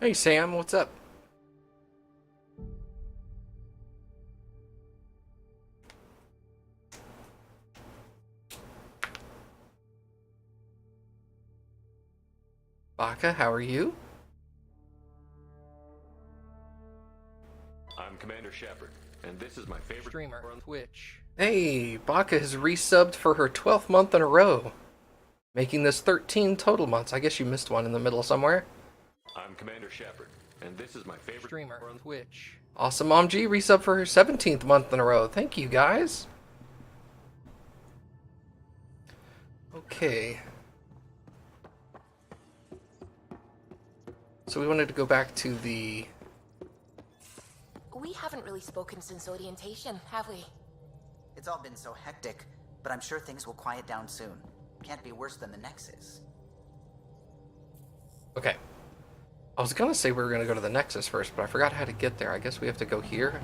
Hey Sam, what's up? Baka, how are you? I'm Commander Shepard, and this is my favorite Streamer on Twitch. Hey, Baka has resubbed for her 12th month in a row, making this 13 total months. I guess you missed one in the middle somewhere. I'm Commander Shepard, and this is my favorite Streamer on Twitch. AwesomeMattG resubbed for her 17th month in a row. Thank you, guys. Okay. So we wanted to go back to the... We haven't really spoken since orientation, have we? It's all been so hectic, but I'm sure things will quiet down soon. Can't be worse than the Nexus. Okay. I was gonna say we were gonna go to the Nexus first, but I forgot how to get there. I guess we have to go here.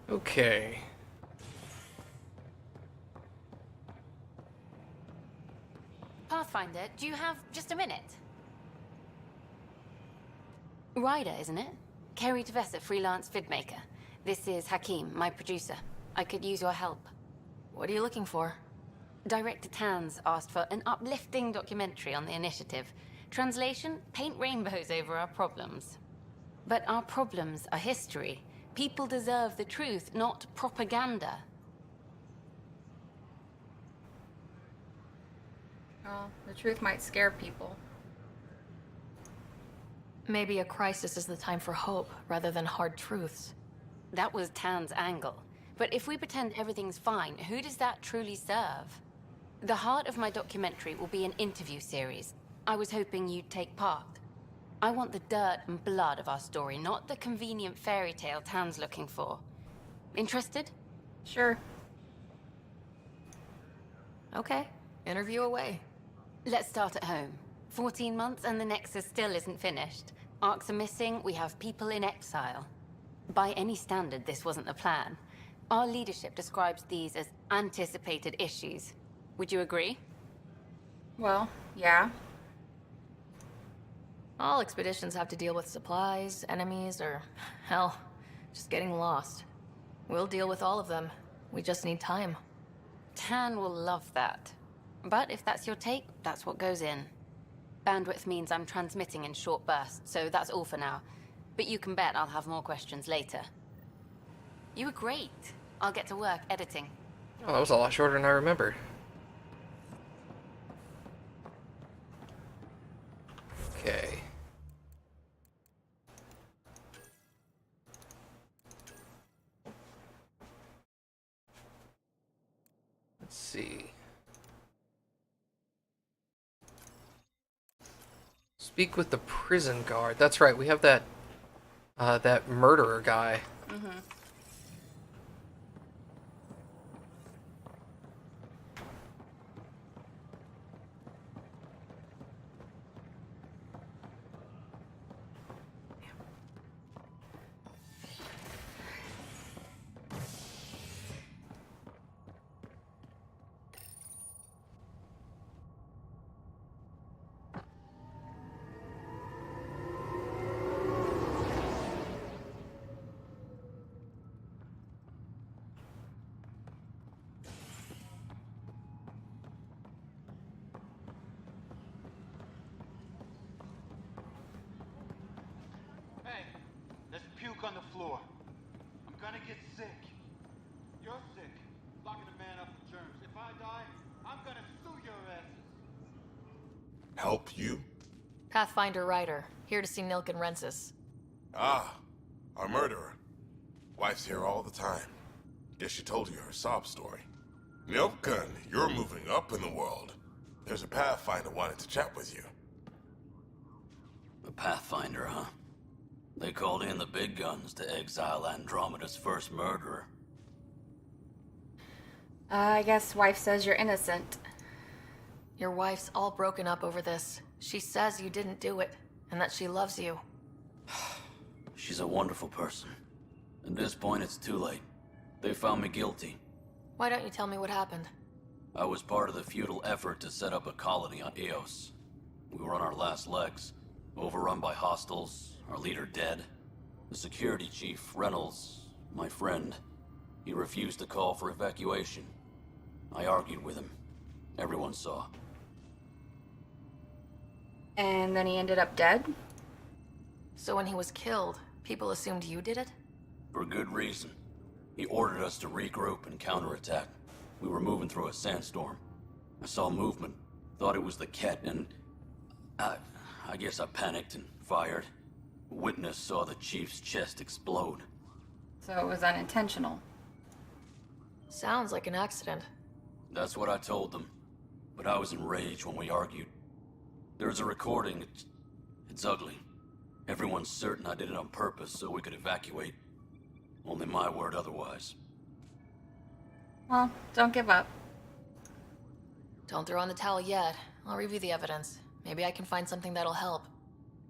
Okay. Pathfinder, do you have just a minute? Ryder, isn't it? Kerry Tavessa, freelance vidmaker. This is Hakim, my producer. I could use your help. What are you looking for? Director Tans asked for an uplifting documentary on the initiative. Translation, paint rainbows over our problems. But our problems are history. People deserve the truth, not propaganda. Well, the truth might scare people. Maybe a crisis is the time for hope, rather than hard truths. That was Tan's angle. But if we pretend everything's fine, who does that truly serve? The heart of my documentary will be an interview series. I was hoping you'd take part. I want the dirt and blood of our story, not the convenient fairy tale Tan's looking for. Interested? Sure. Okay, interview away. Let's start at home. 14 months and the Nexus still isn't finished. Arcs are missing, we have people in exile. By any standard, this wasn't the plan. Our leadership describes these as anticipated issues. Would you agree? Well, yeah. All expeditions have to deal with supplies, enemies, or, hell, just getting lost. We'll deal with all of them. We just need time. Tan will love that. But if that's your take, that's what goes in. Bandwidth means I'm transmitting in short bursts, so that's all for now. But you can bet I'll have more questions later. You were great. I'll get to work editing. Oh, that was a lot shorter than I remembered. Okay. Let's see. Speak with the prison guard. That's right, we have that that murderer guy. Mm-hmm. the floor. I'm gonna get sick. You're sick. Locking a man up with germs. If I die, I'm gonna sue your asses. Help you? Pathfinder Ryder, here to see Nilken Rensis. Ah, a murderer. Wife's here all the time. Guess she told you her sob story. Nilken, you're moving up in the world. There's a Pathfinder wanted to chat with you. A Pathfinder, huh? They called in the big guns to exile Andromeda's first murderer. I guess wife says you're innocent. Your wife's all broken up over this. She says you didn't do it, and that she loves you. She's a wonderful person. At this point, it's too late. They found me guilty. Why don't you tell me what happened? I was part of the futile effort to set up a colony on Eos. We were on our last legs, overrun by hostiles, our leader dead. The security chief, Reynolds, my friend, he refused to call for evacuation. I argued with him. Everyone saw. And then he ended up dead? So when he was killed, people assumed you did it? For good reason. He ordered us to regroup and counterattack. We were moving through a sandstorm. I saw movement, thought it was the Ket, and I guess I panicked and fired. A witness saw the chief's chest explode. So it was unintentional. Sounds like an accident. That's what I told them. But I was enraged when we argued. There's a recording. It's ugly. Everyone's certain I did it on purpose so we could evacuate. Only my word otherwise. Well, don't give up. Don't throw in the towel yet. I'll review the evidence. Maybe I can find something that'll help.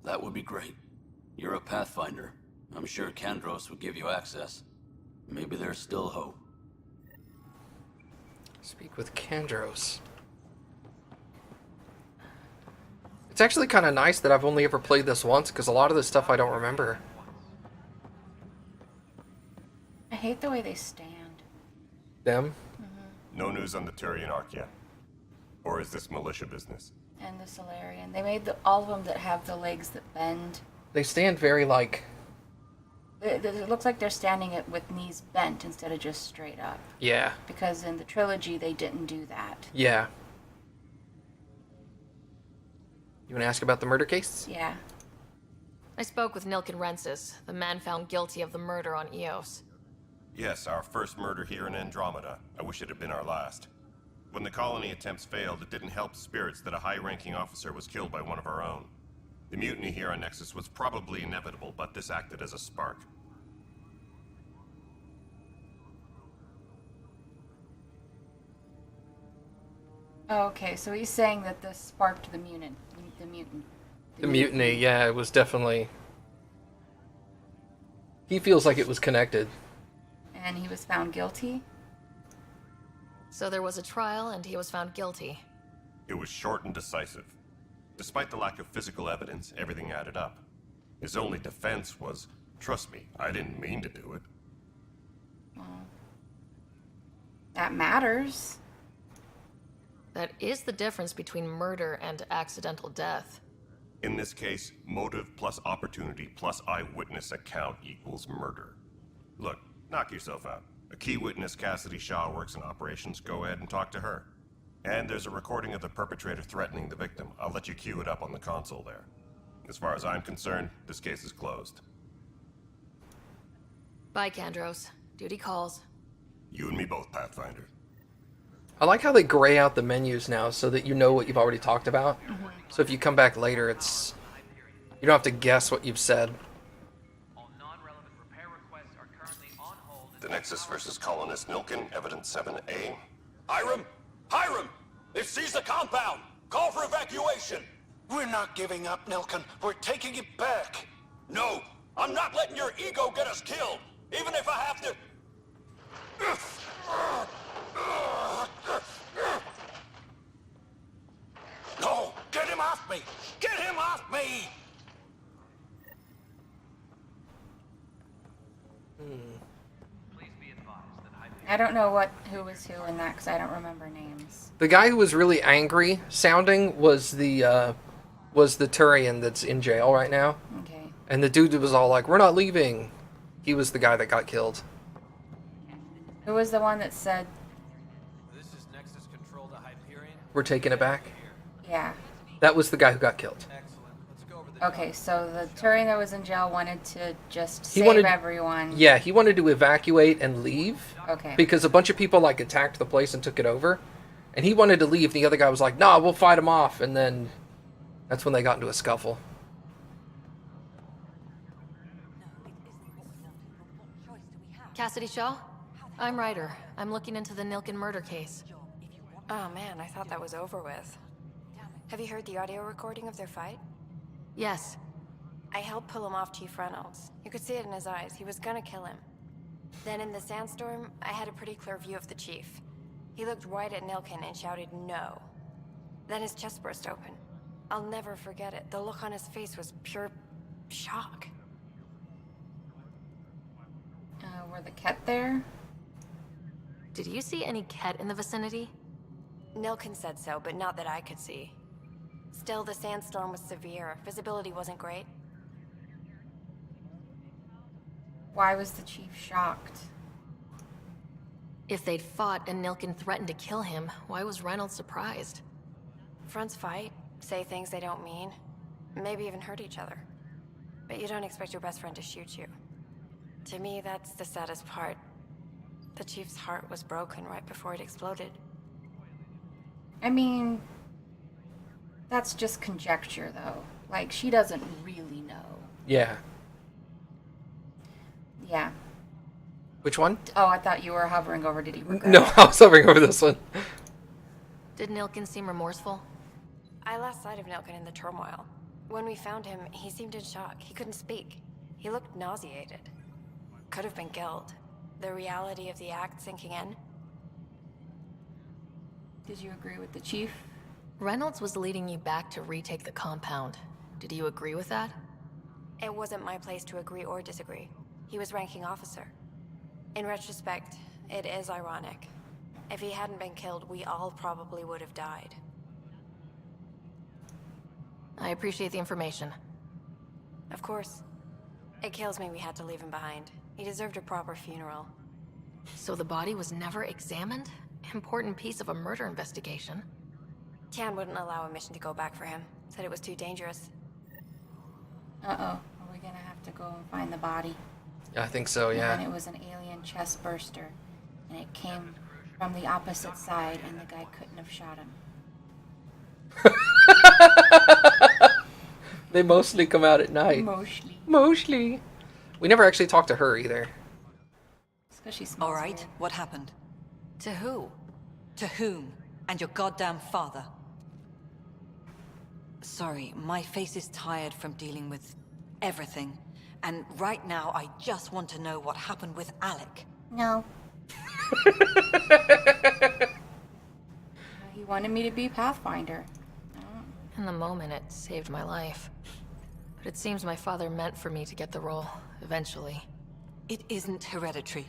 That would be great. You're a Pathfinder. I'm sure Kandros would give you access. Maybe there's still hope. Speak with Kandros. It's actually kind of nice that I've only ever played this once, because a lot of this stuff I don't remember. I hate the way they stand. Them? No news on the Turian Arc yet? Or is this militia business? And the Solarian. They made all of them that have the legs that bend. They stand very, like... It looks like they're standing it with knees bent instead of just straight up. Yeah. Because in the trilogy, they didn't do that. Yeah. You want to ask about the murder case? Yeah. I spoke with Nilken Rensis, the man found guilty of the murder on Eos. Yes, our first murder here in Andromeda. I wish it had been our last. When the colony attempts failed, it didn't help spirits that a high-ranking officer was killed by one of our own. The mutiny here on Nexus was probably inevitable, but this acted as a spark. Okay, so he's saying that this sparked the mutant. The mutiny, yeah, it was definitely... He feels like it was connected. And he was found guilty? So there was a trial, and he was found guilty. It was short and decisive. Despite the lack of physical evidence, everything added up. His only defense was, trust me, I didn't mean to do it. Well, that matters. That is the difference between murder and accidental death. In this case, motive plus opportunity plus eyewitness account equals murder. Look, knock yourself out. A key witness, Cassidy Shaw, works in operations. Go ahead and talk to her. And there's a recording of the perpetrator threatening the victim. I'll let you cue it up on the console there. As far as I'm concerned, this case is closed. Bye, Kandros. Duty calls. You and me both, Pathfinder. I like how they gray out the menus now so that you know what you've already talked about. Mm-hmm. So if you come back later, it's... You don't have to guess what you've said. The Nexus versus Colonist Nilken, Evidence 7A. Hiram! Hiram! They've seized the compound! Call for evacuation! We're not giving up, Nilken. We're taking it back. No! I'm not letting your ego get us killed! Even if I have to... No! Get him off me! Get him off me! I don't know who was who in that because I don't remember names. The guy who was really angry sounding was the Turian that's in jail right now. Okay. And the dude was all like, "We're not leaving." He was the guy that got killed. Who was the one that said, This is Nexus Control to Hyperion. We're taking it back? yeah. That was the guy who got killed. Excellent. Let's go over the Okay, so the Turian that was in jail wanted to just He save wanted- everyone. Yeah, he wanted to evacuate and leave. Okay. Because a bunch of people, like, attacked the place and took it over. And he wanted to leave. The other guy was like, nah, we'll fight him off. And then that's when they got into a scuffle. Cassidy Shaw? I'm Ryder. I'm looking into the Nilken murder case. Oh man, I thought that was over with. Have you heard the audio recording of their fight? Yes. I helped pull him off Chief Reynolds. You could see it in his eyes. He was gonna kill him. Then in the sandstorm, I had a pretty clear view of the chief. He looked right at Nilken and shouted no. Then his chest burst open. I'll never forget it. The look on his face was pure shock. Were the Ket there? Did you see any Ket in the vicinity? Nilken said so, but not that I could see. Still, the sandstorm was severe. Visibility wasn't great. Why was the chief shocked? If they'd fought and Nilken threatened to kill him, why was Reynolds surprised? Fronts fight, say things they don't mean, maybe even hurt each other. But you don't expect your best friend to shoot you. To me, that's the saddest part. The chief's heart was broken right before it exploded. I mean, that's just conjecture, though. Like, she doesn't really know. Yeah. Yeah. Which one? Oh, I thought you were hovering over did he regret No, it? I was hovering over this one. Did Nilken seem remorseful? I lost sight of Nilken in the turmoil. When we found him, he seemed in shock. He couldn't speak. He looked nauseated. Could have been guilt. The reality of the act sinking in. Did you agree with the chief? Reynolds was leading you back to retake the compound. Did you agree with that? It wasn't my place to agree or disagree. He was ranking officer. In retrospect, it is ironic. If he hadn't been killed, we all probably would have died. I appreciate the information. Of course. It kills me we had to leave him behind. He deserved a proper funeral. So the body was never examined? Important piece of a murder investigation. Tian wouldn't allow a mission to go back for him. Said it was too dangerous. Uh-oh. Are we gonna have to go and find the body? I think so, yeah. And it was an alien chest burster. And it came from the opposite side, and the guy couldn't have shot him. They mostly come out at night. Mostly. Mostly. We never actually talked to her either. It's 'cause she smells All right, weird. what happened? To who? To whom? And your goddamn father. Sorry, my face is tired from dealing with everything. And right now, I just want to know what happened with Alec. No. He wanted me to be Pathfinder. In the moment, it saved my life. But it seems my father meant for me to get the role, eventually. It isn't hereditary.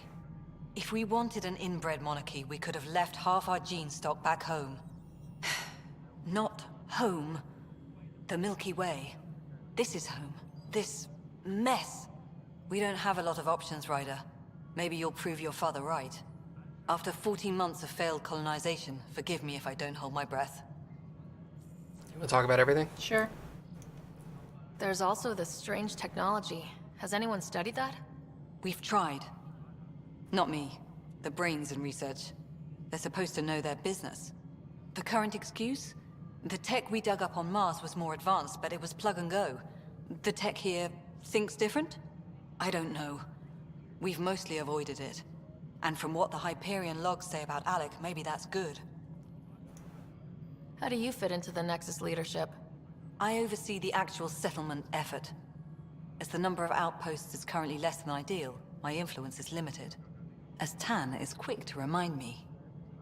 If we wanted an inbred monarchy, we could have left half our gene stock back home. Not home. The Milky Way. This is home. This mess. We don't have a lot of options, Ryder. Maybe you'll prove your father right. After 14 months of failed colonization, forgive me if I don't hold my breath. You want to talk about everything? Sure. There's also this strange technology. Has anyone studied that? We've tried. Not me. The brains in research. They're supposed to know their business. The current excuse? The tech we dug up on Mars was more advanced, but it was plug and go. The tech here thinks different? I don't know. We've mostly avoided it. And from what the Hyperion logs say about Alec, maybe that's good. How do you fit into the Nexus leadership? I oversee the actual settlement effort. As the number of outposts is currently less than ideal, my influence is limited. As Tan is quick to remind me.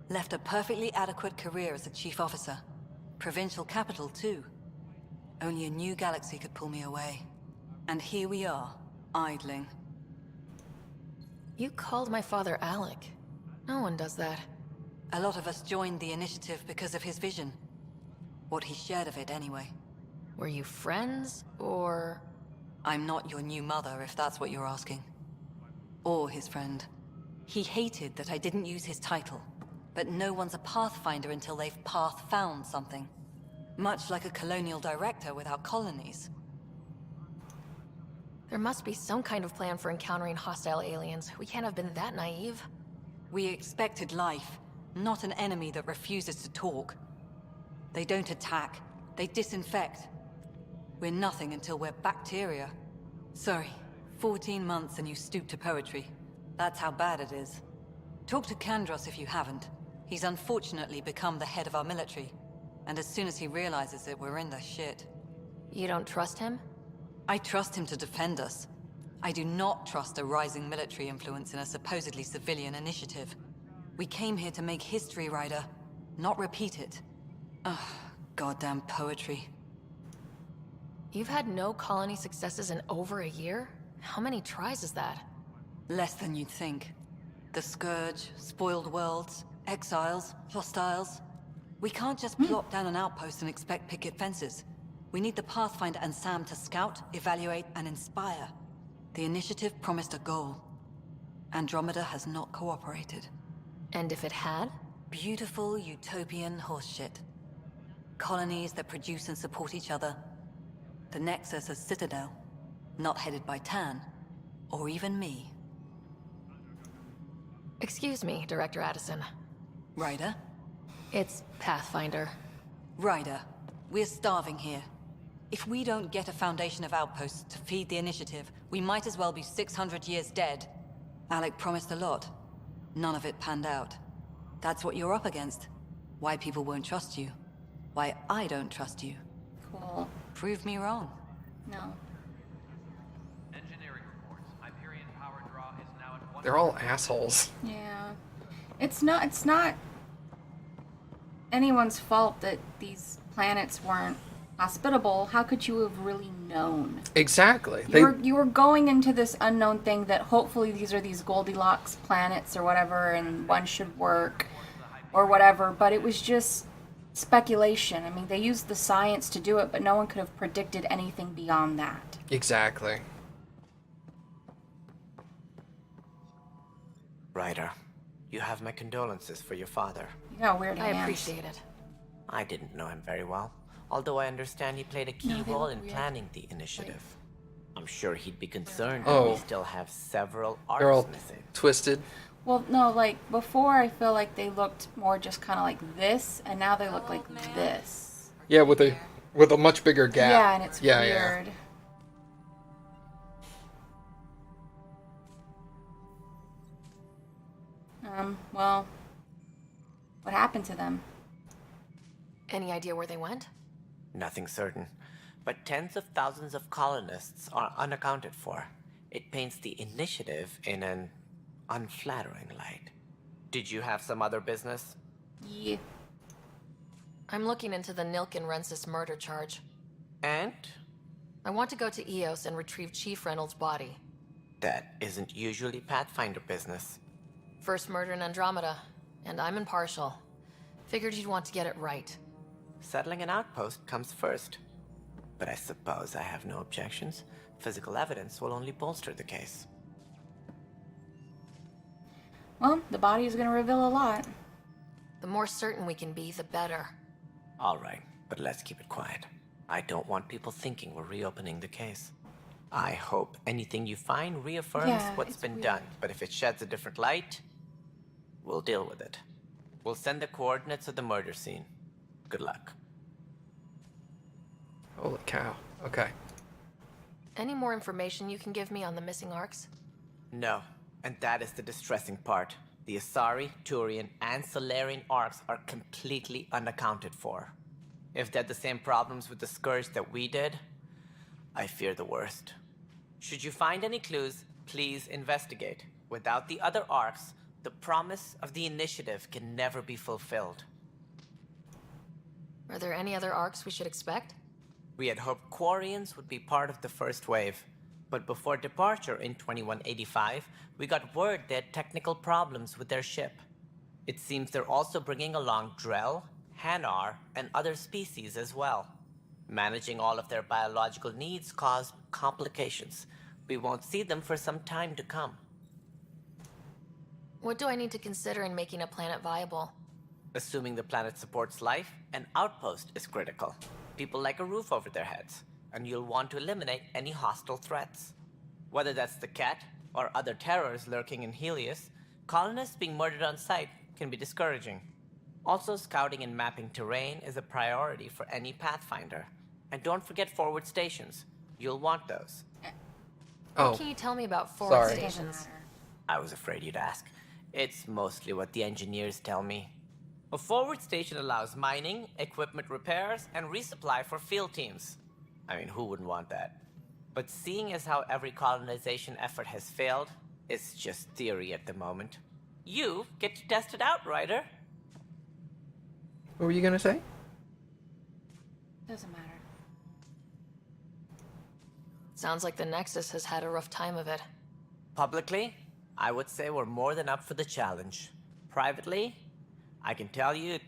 Left a perfectly adequate career as a chief officer. Provincial capital, too. Only a new galaxy could pull me away. And here we are, idling. You called my father Alec. No one does that. A lot of us joined the initiative because of his vision. What he shared of it, anyway. Were you friends, or...? I'm not your new mother, if that's what you're asking. or his friend. He hated that I didn't use his title, but no one's a Pathfinder until they've path-found something. Much like a colonial director without colonies. There must be some kind of plan for encountering hostile aliens. We can't have been that naive. We expected life, not an enemy that refuses to talk. They don't attack, they disinfect. We're nothing until we're bacteria. Sorry, 14 months and you stoop to poetry. That's how bad it is. Talk to Kandros if you haven't. He's unfortunately become the head of our military. And as soon as he realizes it, we're in the shit. You don't trust him? I trust him to defend us. I do not trust a rising military influence in a supposedly civilian initiative. We came here to make history, Ryder, not repeat it. Ugh, goddamn poetry. You've had no colony successes in over a year? How many tries is that? Less than you'd think. The Scourge, spoiled worlds, exiles, hostiles. We can't just plop down an outpost and expect picket fences. We need the Pathfinder and Sam to scout, evaluate, and inspire. The initiative promised a goal. Andromeda has not cooperated. And if it had? Beautiful utopian horseshit. Colonies that produce and support each other. The Nexus as Citadel, not headed by Tan, or even me. Excuse me, Director Addison. Ryder? It's Pathfinder. Ryder, we're starving here. If we don't get a foundation of outposts to feed the initiative, we might as well be 600 years dead. Alec promised a lot. None of it panned out. That's what you're up against. Why people won't trust you. Why I don't trust you. Cool. Prove me wrong. No. Engineering reports. Hyperion power draw is now at 1. They're all assholes. Yeah. It's not anyone's fault that these planets weren't hospitable. How could you have really known? Exactly. You were going into this unknown thing that hopefully these are these Goldilocks planets or whatever, and one should work or whatever, but it was just speculation. I mean, they used the science to do it, but no one could have predicted anything beyond that. Exactly. Ryder, you have my condolences for your father. You got weird hands. I appreciate it. I didn't know him very well, although I understand he played a key role in weird. planning the initiative. I'm sure he'd be concerned Oh. that we still have several They're all arcs missing. twisted. Well, no, like, before I feel like they looked more just kind of like this, and now they look like this. Yeah, with a much bigger gap. Yeah, and it's weird. Well, what happened to them? Any idea where they went? Nothing certain, but tens of thousands of colonists are unaccounted for. It paints the initiative in an unflattering light. Did you have some other business? Yeah. I'm looking into the Nilkin Rensis murder charge. And? I want to go to Eos and retrieve Chief Reynolds' body. That isn't usually Pathfinder business. First murder in Andromeda, and I'm impartial. Figured you'd want to get it right. Settling an outpost comes first. But I suppose I have no objections. Physical evidence will only bolster the case. Well, the body is going to reveal a lot. The more certain we can be, the better. All right, but let's keep it quiet. I don't want people thinking we're reopening the case. I hope anything you find reaffirms what's been done, but if it sheds a different light, we'll deal with it. We'll send the coordinates of the murder scene. Good luck. Holy cow. Okay. Any more information you can give me on the missing arcs? No, and that is the distressing part. The Asari, Turian, and Solarian arcs are completely unaccounted for. If they had the same problems with the Scourge that we did, I fear the worst. Should you find any clues, please investigate. Without the other arcs, the promise of the initiative can never be fulfilled. Are there any other arcs we should expect? We had hoped Quarians would be part of the first wave, but before departure in 2185, we got word they had technical problems with their ship. It seems they're also bringing along Drell, Hanar, and other species as well. Managing all of their biological needs caused complications. We won't see them for some time to come. What do I need to consider in making a planet viable? Assuming the planet supports life, an outpost is critical. People like a roof over their heads, and you'll want to eliminate any hostile threats. Whether that's the cat or other terrors lurking in Helios, colonists being murdered on sight can be discouraging. Also, scouting and mapping terrain is a priority for any Pathfinder. And don't forget forward stations. You'll want those. What can you tell me about forward Sorry. stations? I was afraid you'd ask. It's mostly what the engineers tell me. A forward station allows mining, equipment repairs, and resupply for field teams. I mean, who wouldn't want that? But seeing as how every colonization effort has failed, it's just theory at the moment. You get to test it out, Ryder. What were you gonna say? Doesn't matter. Sounds like the Nexus has had a rough time of it. Publicly, I would say we're more than up for the challenge. Privately, I can tell you,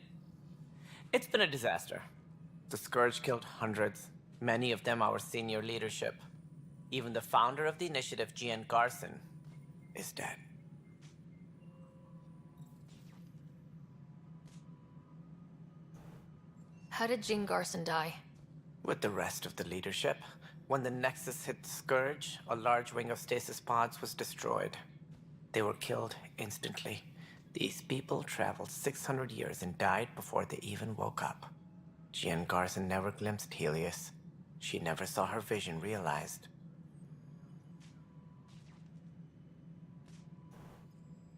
it's been a disaster. The Scourge killed hundreds, many of them our senior leadership. Even the founder of the initiative, Gian Garson, is dead. How did Jean Garson die? With the rest of the leadership, when the Nexus hit the Scourge, a large wing of stasis pods was destroyed. They were killed instantly. These people traveled 600 years and died before they even woke up. Jean Garson never glimpsed Helios. She never saw her vision realized.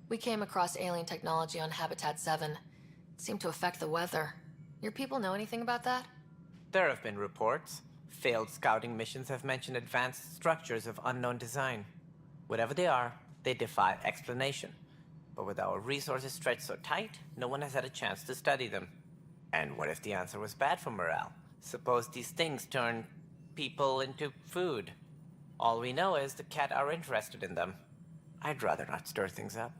We came across alien technology on Habitat 7. It seemed to affect the weather. Your people know anything about that? There have been reports. Failed scouting missions have mentioned advanced structures of unknown design. Whatever they are, they defy explanation. But with our resources stretched so tight, no one has had a chance to study them. And what if the answer was bad for morale? Suppose these things turn people into food. All we know is the cat are interested in them. I'd rather not stir things up.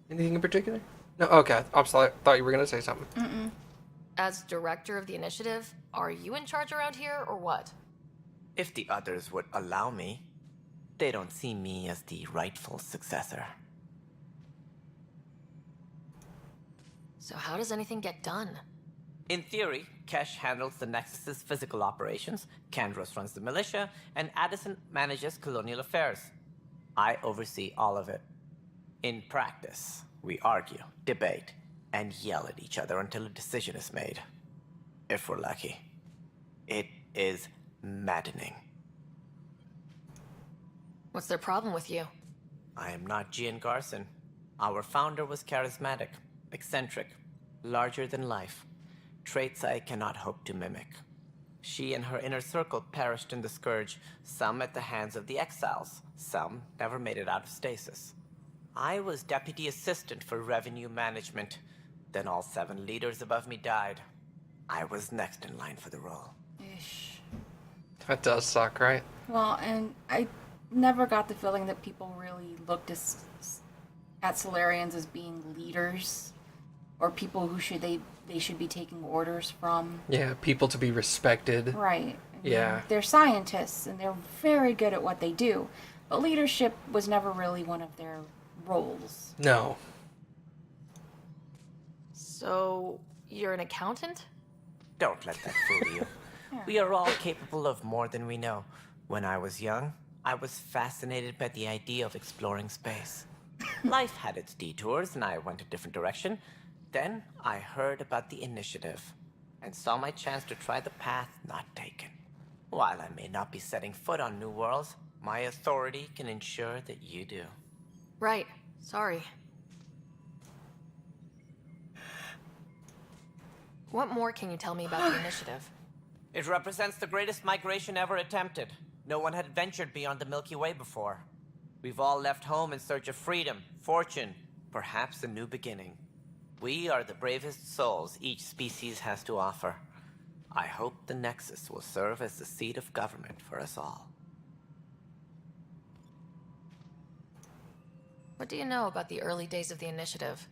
Anything in particular? No. Okay. I thought you were gonna say something. Mm-mm. As director of the initiative, are you in charge around here, or what? If the others would allow me, they don't see me as the rightful successor. So how does anything get done? In theory, Kesh handles the Nexus's physical operations, Kandros runs the militia, and Addison manages colonial affairs. I oversee all of it. In practice, we argue, debate, and yell at each other until a decision is made. If we're lucky. It is maddening. What's their problem with you? I am not Gian Garson. Our founder was charismatic, eccentric, larger than life. Traits I cannot hope to mimic. She and her inner circle perished in the Scourge, some at the hands of the Exiles, some never made it out of stasis. I was deputy assistant for revenue management. Then all 7 leaders above me died. I was next in line for the role. Ish. That does suck, right? Well, and I never got the feeling that people really looked at Solarians as being leaders or people who they should be taking orders from. Yeah, people to be respected. Right. Yeah. They're scientists and they're very good at what they do, but leadership was never really one of their roles. No. So, you're an accountant? Don't let that fool you. We are all capable of more than we know. When I was young, I was fascinated by the idea of exploring space. Life had its detours and I went a different direction. Then I heard about the initiative and saw my chance to try the path not taken. While I may not be setting foot on new worlds, my authority can ensure that you do. Right. Sorry. What more can you tell me about the initiative? It represents the greatest migration ever attempted. No one had ventured beyond the Milky Way before. We've all left home in search of freedom, fortune, perhaps a new beginning. We are the bravest souls each species has to offer. I hope the Nexus will serve as the seat of government for us all. What do you know about the early days of the initiative?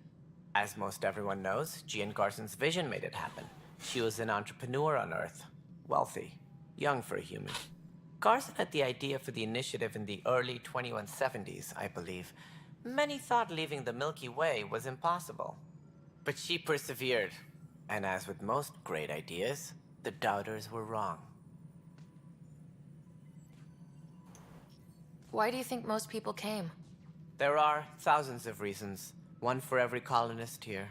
As most everyone knows, Gian Garson's vision made it happen. She was an entrepreneur on Earth. Wealthy. Young for a human. Carson had the idea for the initiative in the early 2170s, I believe. Many thought leaving the Milky Way was impossible. But she persevered. And as with most great ideas, the doubters were wrong. Why do you think most people came? There are thousands of reasons, one for every colonist here.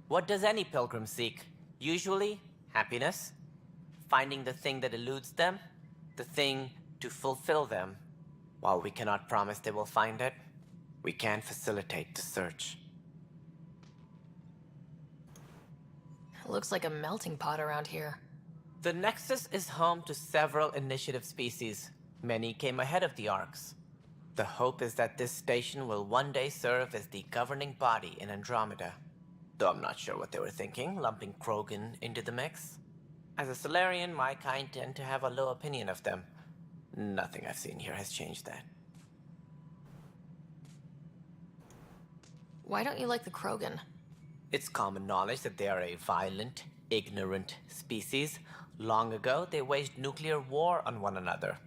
What does any pilgrim seek? Usually, happiness. Finding the thing that eludes them, the thing to fulfill them. While we cannot promise they will find it, we can facilitate the search. It looks like a melting pot around here. The Nexus is home to several initiative species. Many came ahead of the Arks. The hope is that this station will one day serve as the governing body in Andromeda. Though I'm not sure what they were thinking, lumping Krogan into the mix. As a Solarian, my kind tend to have a low opinion of them. Nothing I've seen here has changed that. Why don't you like the Krogan? It's common knowledge that they are a violent, ignorant species. Long ago, they waged nuclear war on one another.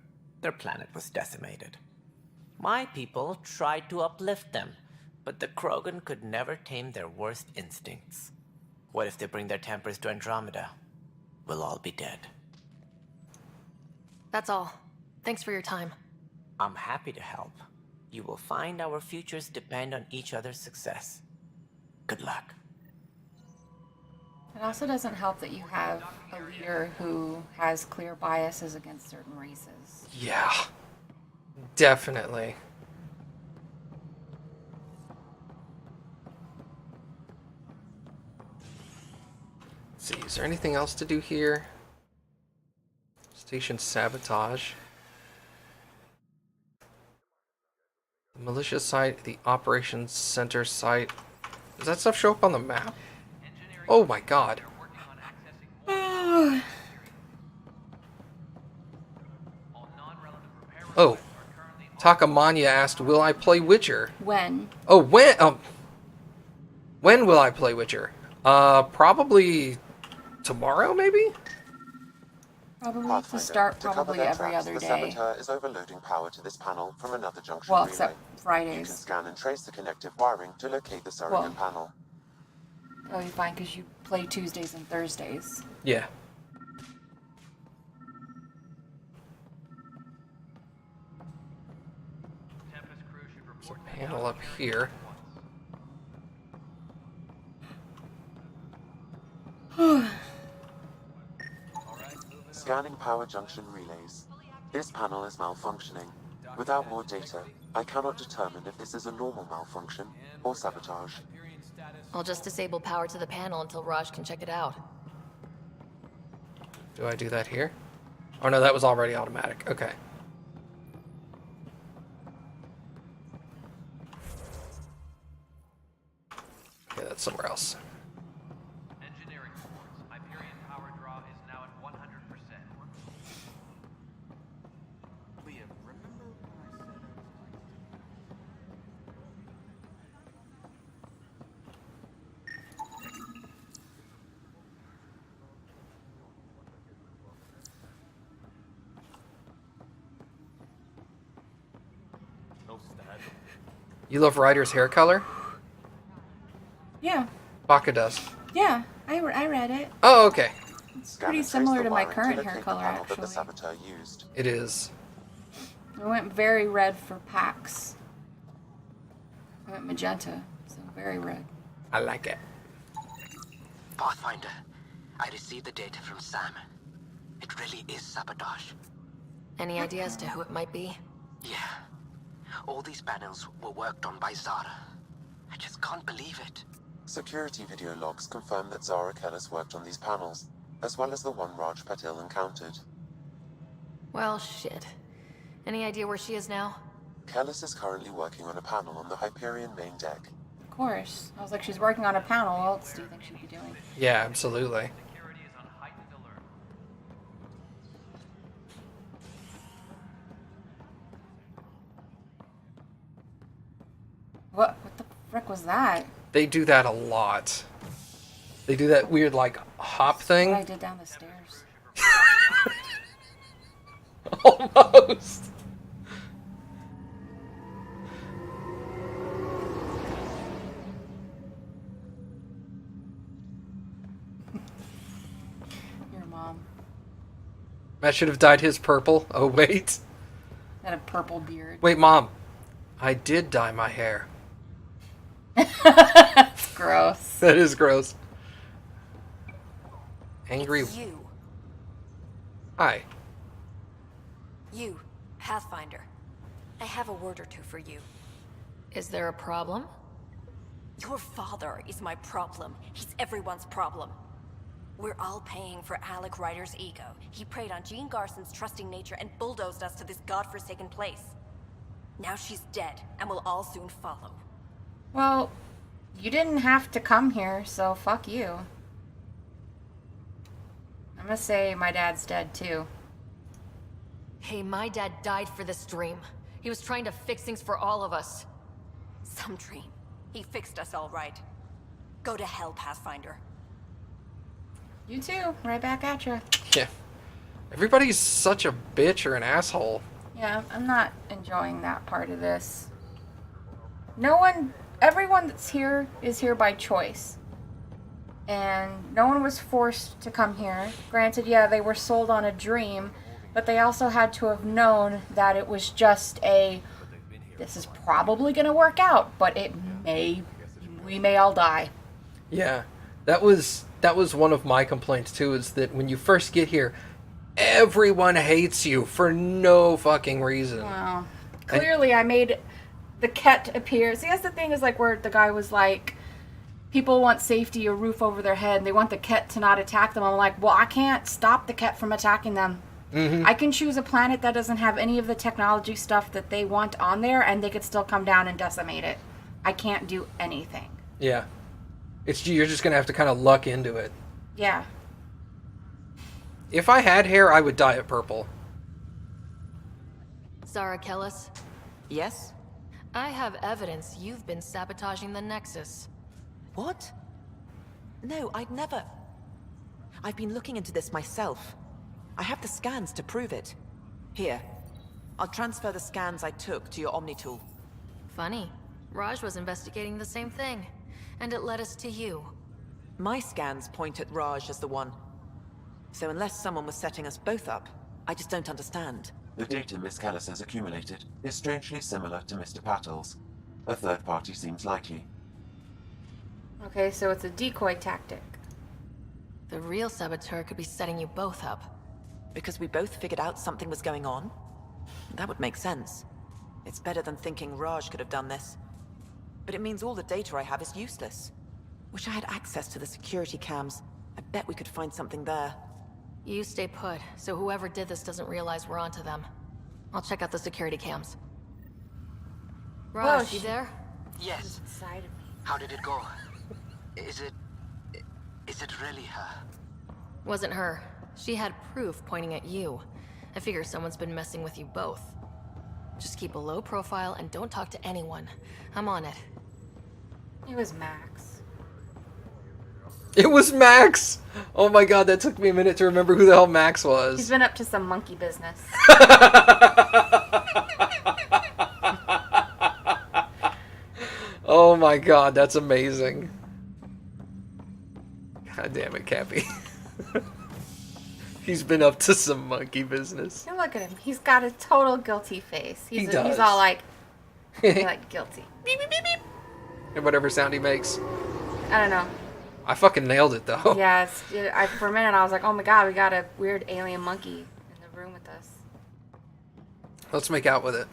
Their planet was decimated. My people tried to uplift them, but the Krogan could never tame their worst instincts. What if they bring their tempers to Andromeda? We'll all be dead. That's all. Thanks for your time. I'm happy to help. You will find our futures depend on each other's success. Good luck. It also doesn't help that you have a leader who has clear biases against certain races. Yeah. Definitely. Let's see, is there anything else to do here? Station sabotage. The militia site, the operations center site. Does that stuff show up on the map? Oh my god. Oh. Takamania asked, will I play Witcher? When? Oh, when? When will I play Witcher? Probably tomorrow, maybe? Probably to start probably every other the day. saboteur is overloading power to this panel from another junction Well, relay. except You can Fridays. scan and trace the connective wiring to locate the surrogate panel. Oh, you're fine because you play Tuesdays and Thursdays. Yeah. There's a panel up here. Scanning power junction relays. This panel is malfunctioning. Without more data, I cannot determine if this is a normal malfunction or sabotage. I'll just disable power to the panel until Raj can check it out. Do I do that here? Oh no, that was already automatic. Okay. Okay, that's somewhere else. Engineering reports. Hyperion power draw is now at 100%. Liam, remember when I said You love Ryder's hair color? Yeah. Baka does. Yeah, I read it. Oh, okay. It's pretty similar to my current hair color, actually. The saboteur used. It is. I went very red for PAX. I went magenta, so very red. I like it. Pathfinder, I received the data from Sam. It really is sabotage. Any idea as to who it might be? Yeah. All these panels were worked on by Zara. I just can't believe it. Security video logs confirm that Zara Kellis worked on these panels, as well as the one Raj Patil encountered. Well, shit. Any idea where she is now? Kellis is currently working on a panel on the Hyperion main deck. Of course. I was like, she's working on a panel. What else do you think she'd be doing? Yeah, absolutely. What the frick was that? They do that a lot. They do that weird, like, hop thing. What I did down the stairs. Almost. Your mom. Matt should have dyed his purple. Oh, wait. Had a purple beard. Wait, Mom. I did dye my hair. That's gross. That is gross. Angry. It's you. Hi. You, Pathfinder. I have a word or two for you. Is there a problem? Your father is my problem. He's everyone's problem. We're all paying for Alec Ryder's ego. He preyed on Jean Garson's trusting nature and bulldozed us to this godforsaken place. Now she's dead, and we'll all soon follow. Well, you didn't have to come here, so fuck you. I'm gonna say my dad's dead too. Hey, my dad died for this dream. He was trying to fix things for all of us. Some dream. He fixed us all right. Go to hell, Pathfinder. You too. Right back at you. Yeah. Everybody's such a bitch or an asshole. Yeah, I'm not enjoying that part of this. Everyone that's here is here by choice. And no one was forced to come here. Granted, yeah, they were sold on a dream, but they also had to have known that it was just this is probably going to work out, but we may all die. Yeah. That was one of my complaints too, is that when you first get here, everyone hates you for no fucking reason. Well, clearly I made the Ket appear. See, that's the thing, is like where the guy was like, people want safety, a roof over their head, and they want the Ket to not attack them. I'm like, well, I can't stop the Ket from attacking them. Mm-hmm. I can choose a planet that doesn't have any of the technology stuff that they want on there, and they could still come down and decimate it. I can't do anything. Yeah. You're just gonna have to kind of luck into it. Yeah. If I had hair, I would dye it purple. Zara Kellis? Yes? I have evidence you've been sabotaging the Nexus. What? No, I'd never. I've been looking into this myself. I have the scans to prove it. Here. I'll transfer the scans I took to your Omni tool. Funny. Raj was investigating the same thing, and it led us to you. My scans point at Raj as the one. So unless someone was setting us both up, I just don't understand. The data Miss Callis has accumulated is strangely similar to Mr. Pattle's. A third party seems likely. Okay, so it's a decoy tactic. The real saboteur could be setting you both up. Because we both figured out something was going on? That would make sense. It's better than thinking Raj could have done this. But it means all the data I have is useless. Wish I had access to the security cams. I bet we could find something there. You stay put, so whoever did this doesn't realize we're onto them. I'll check out the security cams. Raj, you there? Yes. Inside of me. How did it go? Is it really her? Wasn't her. She had proof pointing at you. I figure someone's been messing with you both. Just keep a low profile and don't talk to anyone. I'm on it. It was Max. It was Max! Oh my god, that took me a minute to remember who the hell Max was. He's been up to some monkey business. Oh my god, that's amazing. God damn it, Kappy. He's been up to some monkey business. And look at him. He's got a total guilty face. He does. He's all like guilty. Beep, beep, beep, beep. And whatever sound he makes. I don't know. I fucking nailed it, though. Yeah, for a minute I was like, oh my god, we got a weird alien monkey in the room with us. Let's make out with it.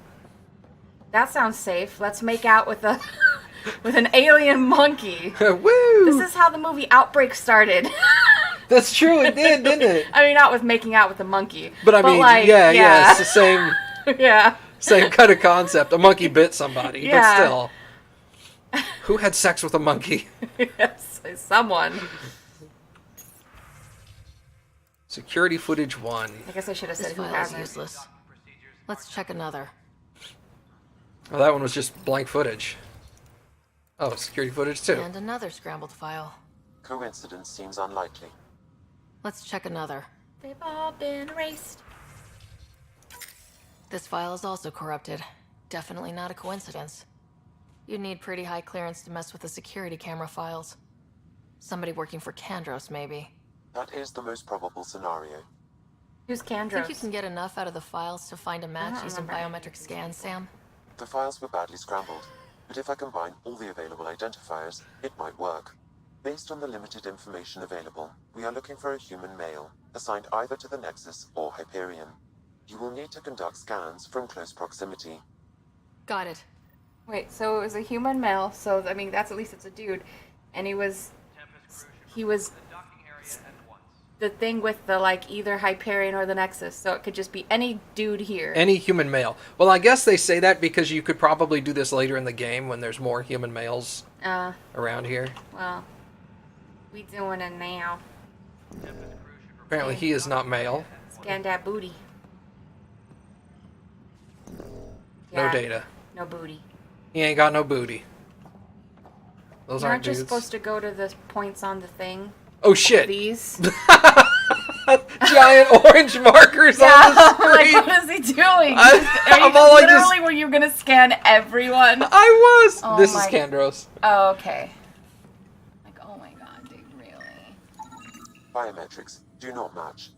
That sounds safe. Let's make out with a with an alien monkey. Woo! This is how the movie Outbreak started. That's true, it did, didn't it? I mean, not with making out with a monkey. But I mean, like, yeah, it's the same. Yeah. Same kind of concept. A monkey bit somebody, Yeah. but still. Who had sex with a monkey? Yes, someone. Security footage 1. I guess I should have said This who file is hasn't. useless. Let's check another. Oh, that one was just blank footage. Oh, security footage too. And another scrambled file. Coincidence seems unlikely. Let's check another. They've all been erased. This file is also corrupted. Definitely not a coincidence. You'd need pretty high clearance to mess with the security camera files. Somebody working for Kandros, maybe. That is the most probable scenario. Who's Kandros? Think you can get enough out of the files to find a match using biometric scans, Sam? The files were badly scrambled, but if I combine all the available identifiers, it might work. Based on the limited information available, we are looking for a human male, assigned either to the Nexus or Hyperion. You will need to conduct scans from close proximity. Got it. Wait, so it was a human male, so, I mean, that's at least it's a dude. And he was the thing with the, like, either Hyperion or the Nexus, so it could just be any dude here. Any human male. Well, I guess they say that because you could probably do this later in the game when there's more human males around here. Well, we doing it now. Apparently he is not male. Scan that booty. No data. No booty. He ain't got no booty. Those aren't just dudes. supposed to go to the points on the thing. Oh shit! These giant orange markers on the screen. Like, what is he doing? Literally, were you gonna scan everyone? I was. Oh, this is Kandros. Oh, okay. Like, oh my god, dude, really? Biometrics do not match.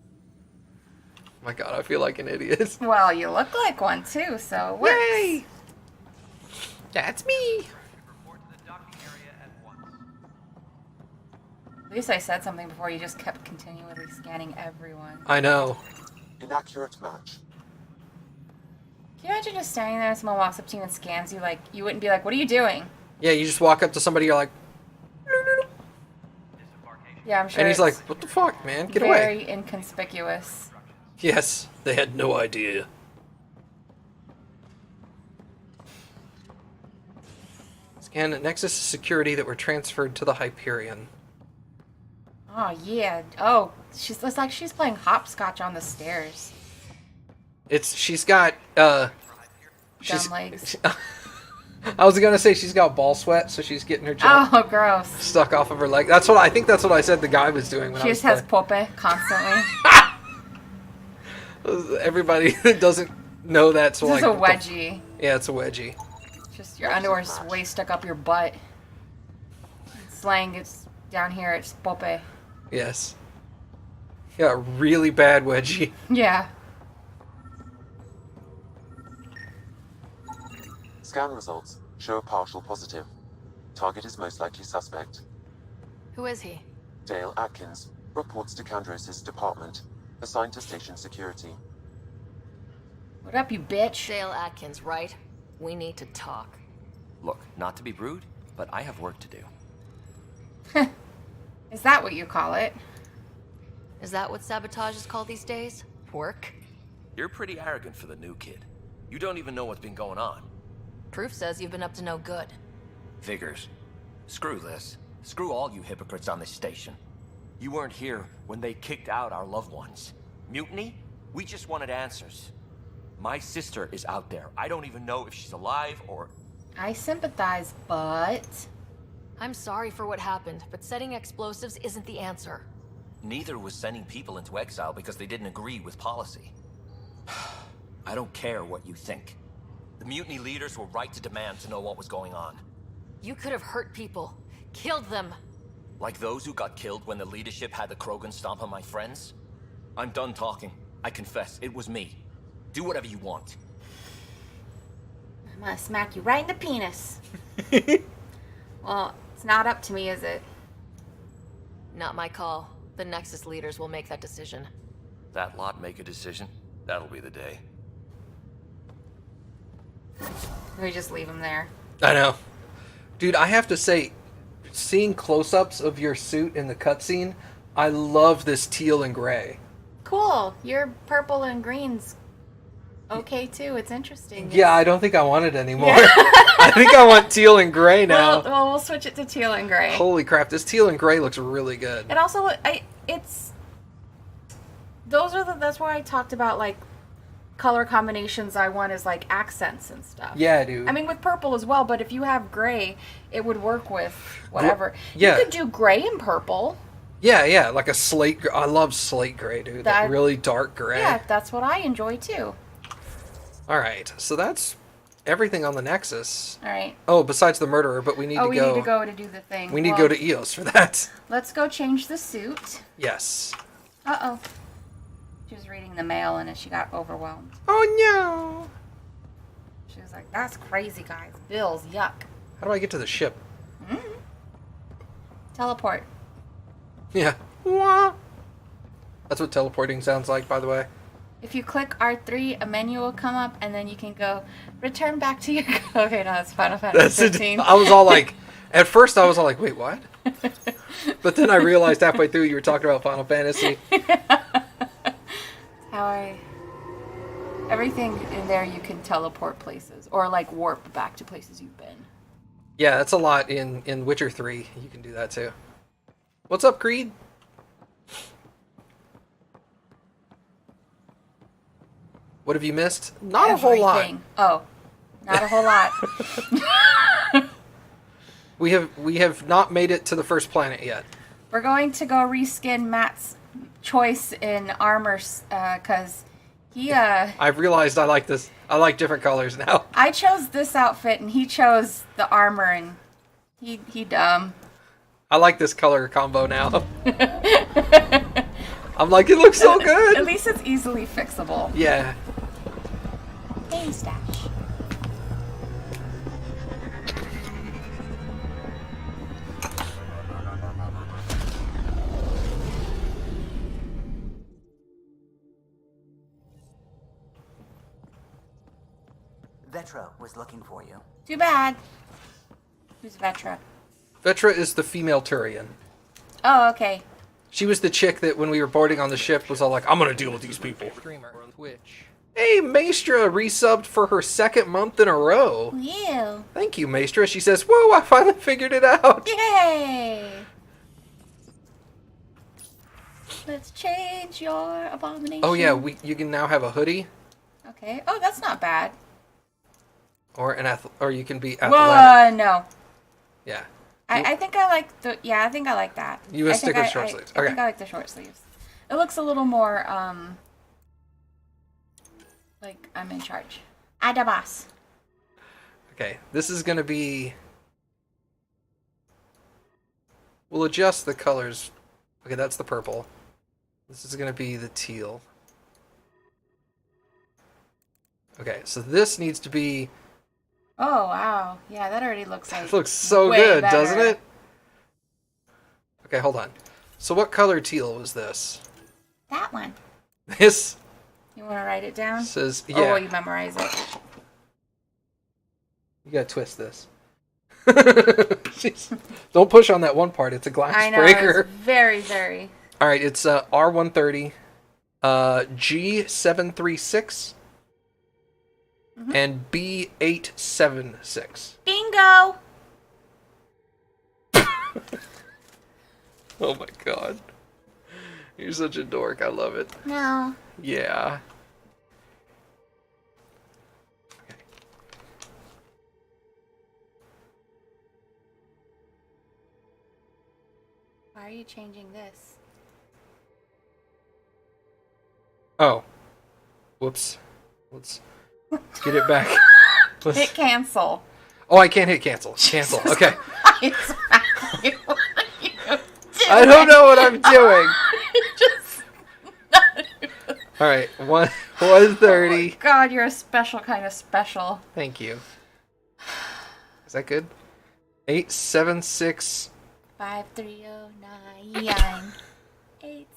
My god, I feel like an idiot. Well, you look like one too, so it works. Yay! That's me. At least I said something before you just kept continually scanning everyone. I know. Inaccurate match. Can you imagine just standing there and someone walks up to you and scans you? Like, you wouldn't be like, what are you doing? Yeah, you just walk up to somebody, you're like... Yeah, I'm sure. And he's like, what the fuck, man? Get away. Very inconspicuous. Yes, they had no idea. Scan Nexus security that were transferred to the Hyperion. Oh, yeah. Oh, it's like she's playing hopscotch on the stairs. She's got, dumb legs. I was gonna say she's got ball sweat, so she's getting her jump Oh, gross. stuck off of her leg. I think that's what I said the guy was doing when She I was just has pope constantly. Everybody that doesn't know that's This like... is a wedgie. Yeah, it's a wedgie. Just your underwear's way stuck up your butt. Slang, it's down here, it's pope. Yes. Yeah, a really bad wedgie. Yeah. Scan results show a partial positive. Target is most likely suspect. Who is he? Dale Atkins reports to Kandros' department, assigned to station security. What up, you bitch? Dale Atkins, right? We need to talk. Look, not to be rude, but I have work to do. Is that what you call it? Is that what sabotage is called these days? Work? You're pretty arrogant for the new kid. You don't even know what's been going on. Proof says you've been up to no good. Figures. Screw this. Screw all you hypocrites on this station. You weren't here when they kicked out our loved ones. Mutiny? We just wanted answers. My sister is out there. I don't even know if she's alive or... I sympathize, but... I'm sorry for what happened, but setting explosives isn't the answer. Neither was sending people into exile because they didn't agree with policy. I don't care what you think. The mutiny leaders were right to demand to know what was going on. You could have hurt people. Killed them. Like those who got killed when the leadership had the Krogan stomp on my friends? I'm done talking. I confess, it was me. Do whatever you want. I'm gonna smack you right in the penis. Well, it's not up to me, is it? Not my call. The Nexus leaders will make that decision. That lot make a decision? That'll be the day. We just leave him there. I know. Dude, I have to say, seeing close-ups of your suit in the cutscene, I love this teal and gray. Cool. Your purple and green's okay too. It's interesting. Yeah, I don't think I want it anymore. I think I want teal and gray now. Well, we'll switch it to teal and gray. Holy crap, this teal and gray looks really good. It also, that's why I talked about, like, color combinations I want is, like, accents and stuff. Yeah, dude. I mean, with purple as well, but if you have gray, it would work with whatever. Yeah. You could do gray and purple. Yeah, like a slate. I love slate gray, dude. That really dark gray. Yeah, that's what I enjoy too. Alright, so that's everything on the Nexus. Alright. Oh, besides the murderer, but we need to go... we need to go to do the thing. We need to go to EOS for that. Let's go change the suit. Yes. Uh-oh. She was reading the mail and she got overwhelmed. Oh, no! She was like, that's crazy, guys. Bills, yuck. How do I get to the ship? Teleport. Yeah. Wah. That's what teleporting sounds like, by the way. If you click R3, a menu will come up, and then you can go, return back to your... Okay, no, that's Final Fantasy 15. I was all like... At first, I was all like, wait, what? But then I realized halfway through you were talking about Final Fantasy. Everything in there you can teleport places, or like warp back to places you've been. Yeah, that's a lot in Witcher 3. You can do that too. What's up, Creed? What have you missed? Not a whole lot. Oh, not a whole lot. We have not made it to the first planet yet. We're going to go reskin Matt's choice in armor, because he, I've realized I like this. I like different colors now. I chose this outfit, and he chose the armor, and he dumb. I like this color combo now. I'm like, it looks so good. At least it's easily fixable. Yeah. Hey, Stash. Vetra was looking for you. Too bad. Who's Vetra? Vetra is the female Turian. Oh, okay. She was the chick that when we were boarding on the ship was all like, I'm gonna deal with these people. Streamer on Twitch. Hey, Maestra resubbed for her 2nd month in a row. Yeah. Thank you, Maestra. She says, whoa, I finally figured it out. Yay! Let's change your abomination. Oh yeah, you can now have a hoodie. Okay. Oh, that's not bad. Or or you can be athletic. Whoa, no. Yeah. I think I like the... Yeah, I think I like that. You would stick with short sleeves. I think I like the short sleeves. It looks a little more, like I'm in charge. I'm the boss. Okay, this is going to be... We'll adjust the colors. Okay, that's the purple. This is going to be the teal. Okay, so this needs to be... Oh, wow. Yeah, that already looks like... It looks so way good, better. doesn't it? Okay, hold on. So what color teal was this? That one. This You want to write it down? says... Oh, Yeah, will you memorize it? you gotta twist this. Jeez. Don't push on that one part. It's a glass I know, breaker. it's very, very... All right, it's R130, G736, and B876. Bingo! Oh my god. You're such a dork. I love it. No. Yeah. Why are you changing this? Oh. Whoops. Let's get it back. Let's... Hit cancel. Oh, I can't hit cancel. Cancel. Okay. It's I don't know what I'm doing. All right, 130. Oh God, you're a special kind of special. Thank you. Is that good? 876. 5309.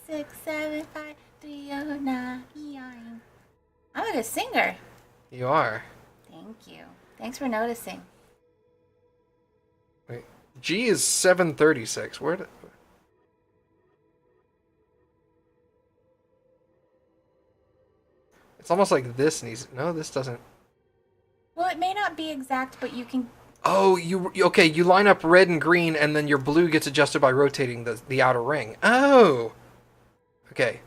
8675309. I'm a good singer. You are. Thank you. Thanks for noticing. Wait, G is 736. Where did... It's almost like this needs... No, this doesn't... Well, it may not be exact, but you can... Oh, okay, you line up red and green, and then your blue gets adjusted by rotating the outer ring. Oh! Okay.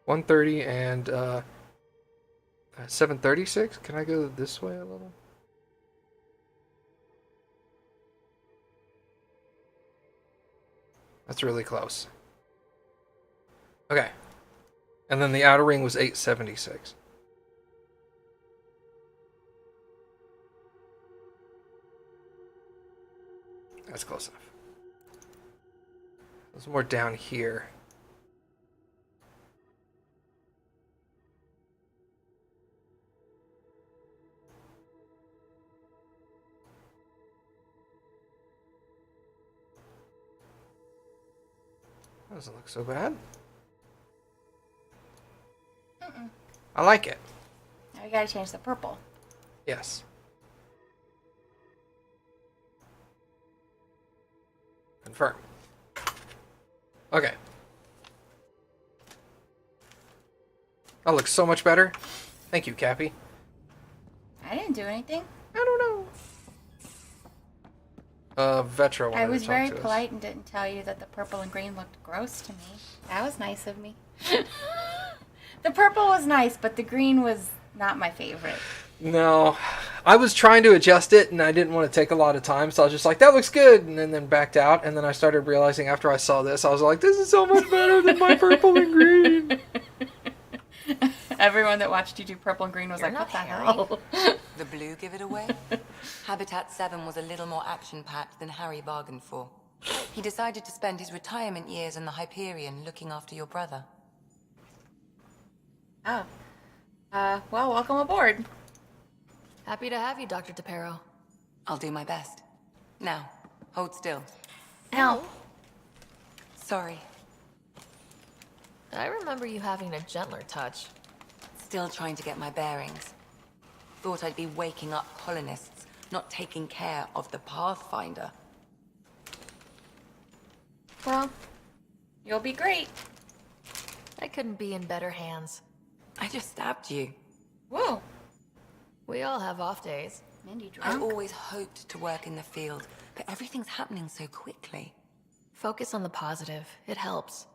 $130 and 736. Can I go this way a little? That's really close. Okay. And then the outer ring was 876. That's close enough. There's more down here. Doesn't look so bad. I like it. Now we gotta change the purple. Yes. Confirm. Okay. That looks so much better. Thank you, Kappy. I didn't do anything. I don't know. Vetra wanted I was to talk very to us. polite and didn't tell you that the purple and green looked gross to me. That was nice of me. The purple was nice, but the green was not my favorite. No, I was trying to adjust it, and I didn't want to take a lot of time, so I was just like, that looks good, and then backed out, and then I started realizing after I saw this, I was like, this is so much better than my purple and green. Everyone that watched you do purple and green was You're like, not what the Harry. hell? The blue give it away? Habitat 7 was a little more action-packed than Harry bargained for. He decided to spend his retirement years in the Hyperion looking after your brother. Oh. Well, welcome aboard. Happy to have you, Dr. DePero. I'll do my best. Now, hold still. No. Sorry. I remember you having a gentler touch. Still trying to get my bearings. Thought I'd be waking up colonists, not taking care of the Pathfinder. Well, you'll be great. I couldn't be in better hands. I just stabbed you. Whoa. We all have off days. Mindy I drunk. always hoped to work in the field, but everything's happening so quickly. Focus on the positive. It helps.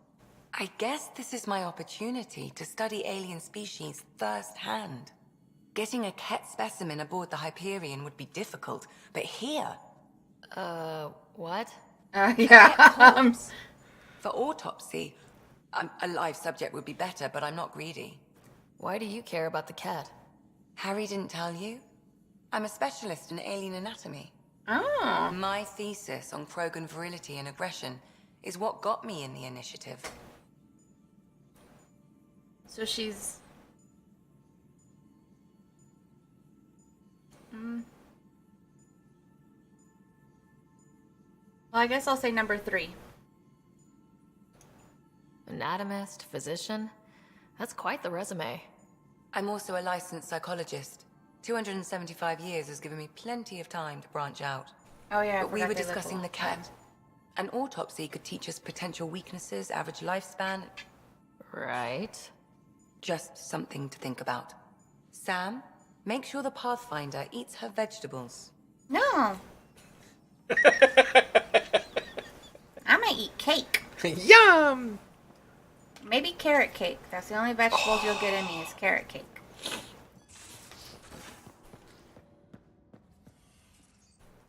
I guess this is my opportunity to study alien species firsthand. Getting a Ket specimen aboard the Hyperion would be difficult, but here... What? Yeah. For autopsy, a live subject would be better, but I'm not greedy. Why do you care about the cat? Harry didn't tell you? I'm a specialist in alien anatomy. Oh. My thesis on Krogan virility and aggression is what got me in the initiative. So she's... Well, I guess I'll say number 3. Anatomist, physician? That's quite the resume. I'm also a licensed psychologist. 275 years has given me plenty of time to branch out. Oh yeah, I But we forgot were they live a discussing long the cat. An autopsy could teach us potential weaknesses, average lifespan. Right. Just something to think about. Sam, make sure the Pathfinder eats her vegetables. No. I'm gonna eat cake. Yum! Maybe carrot cake. That's the only vegetables you'll get in me is carrot cake.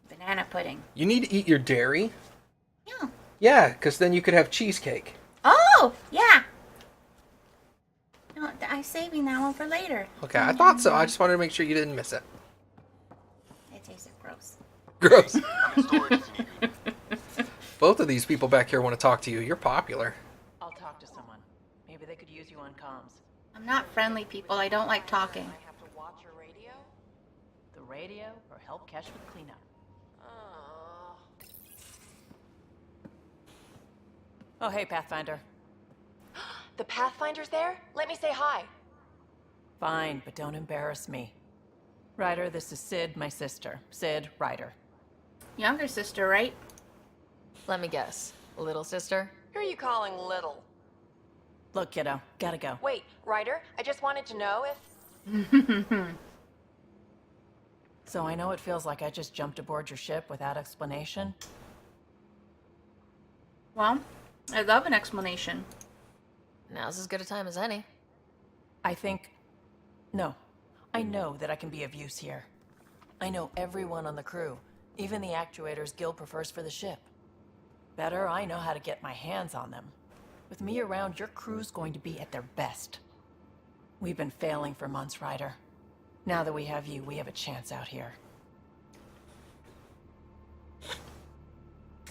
Banana pudding. You need to eat your dairy. Yeah. Yeah, because then you could have cheesecake. Oh, yeah. No, I'm saving that one for later. Okay, I thought so. I just wanted to make sure you didn't miss it. It tasted gross. Gross. Both of these people back here want to talk to you. You're popular. I'll talk to someone. Maybe they could use you on comms. I'm not friendly, people. I don't like talking. I have to watch your radio? The radio or help Kesh with cleanup? Oh, hey, Pathfinder. The Pathfinder's there? Let me say hi. Fine, but don't embarrass me. Ryder, this is Sid, my sister. Sid, Ryder. Younger sister, right? Let me guess. Little sister? Who are you calling little? Look, kiddo, gotta go. Wait, Ryder, I just wanted to know if... So I know it feels like I just jumped aboard your ship without explanation. Well, I love an explanation. Now's as good a time as any. No. I know that I can be of use here. I know everyone on the crew, even the actuators Gil prefers for the ship. Better, I know how to get my hands on them. With me around, your crew's going to be at their best. We've been failing for months, Ryder. Now that we have you, we have a chance out here.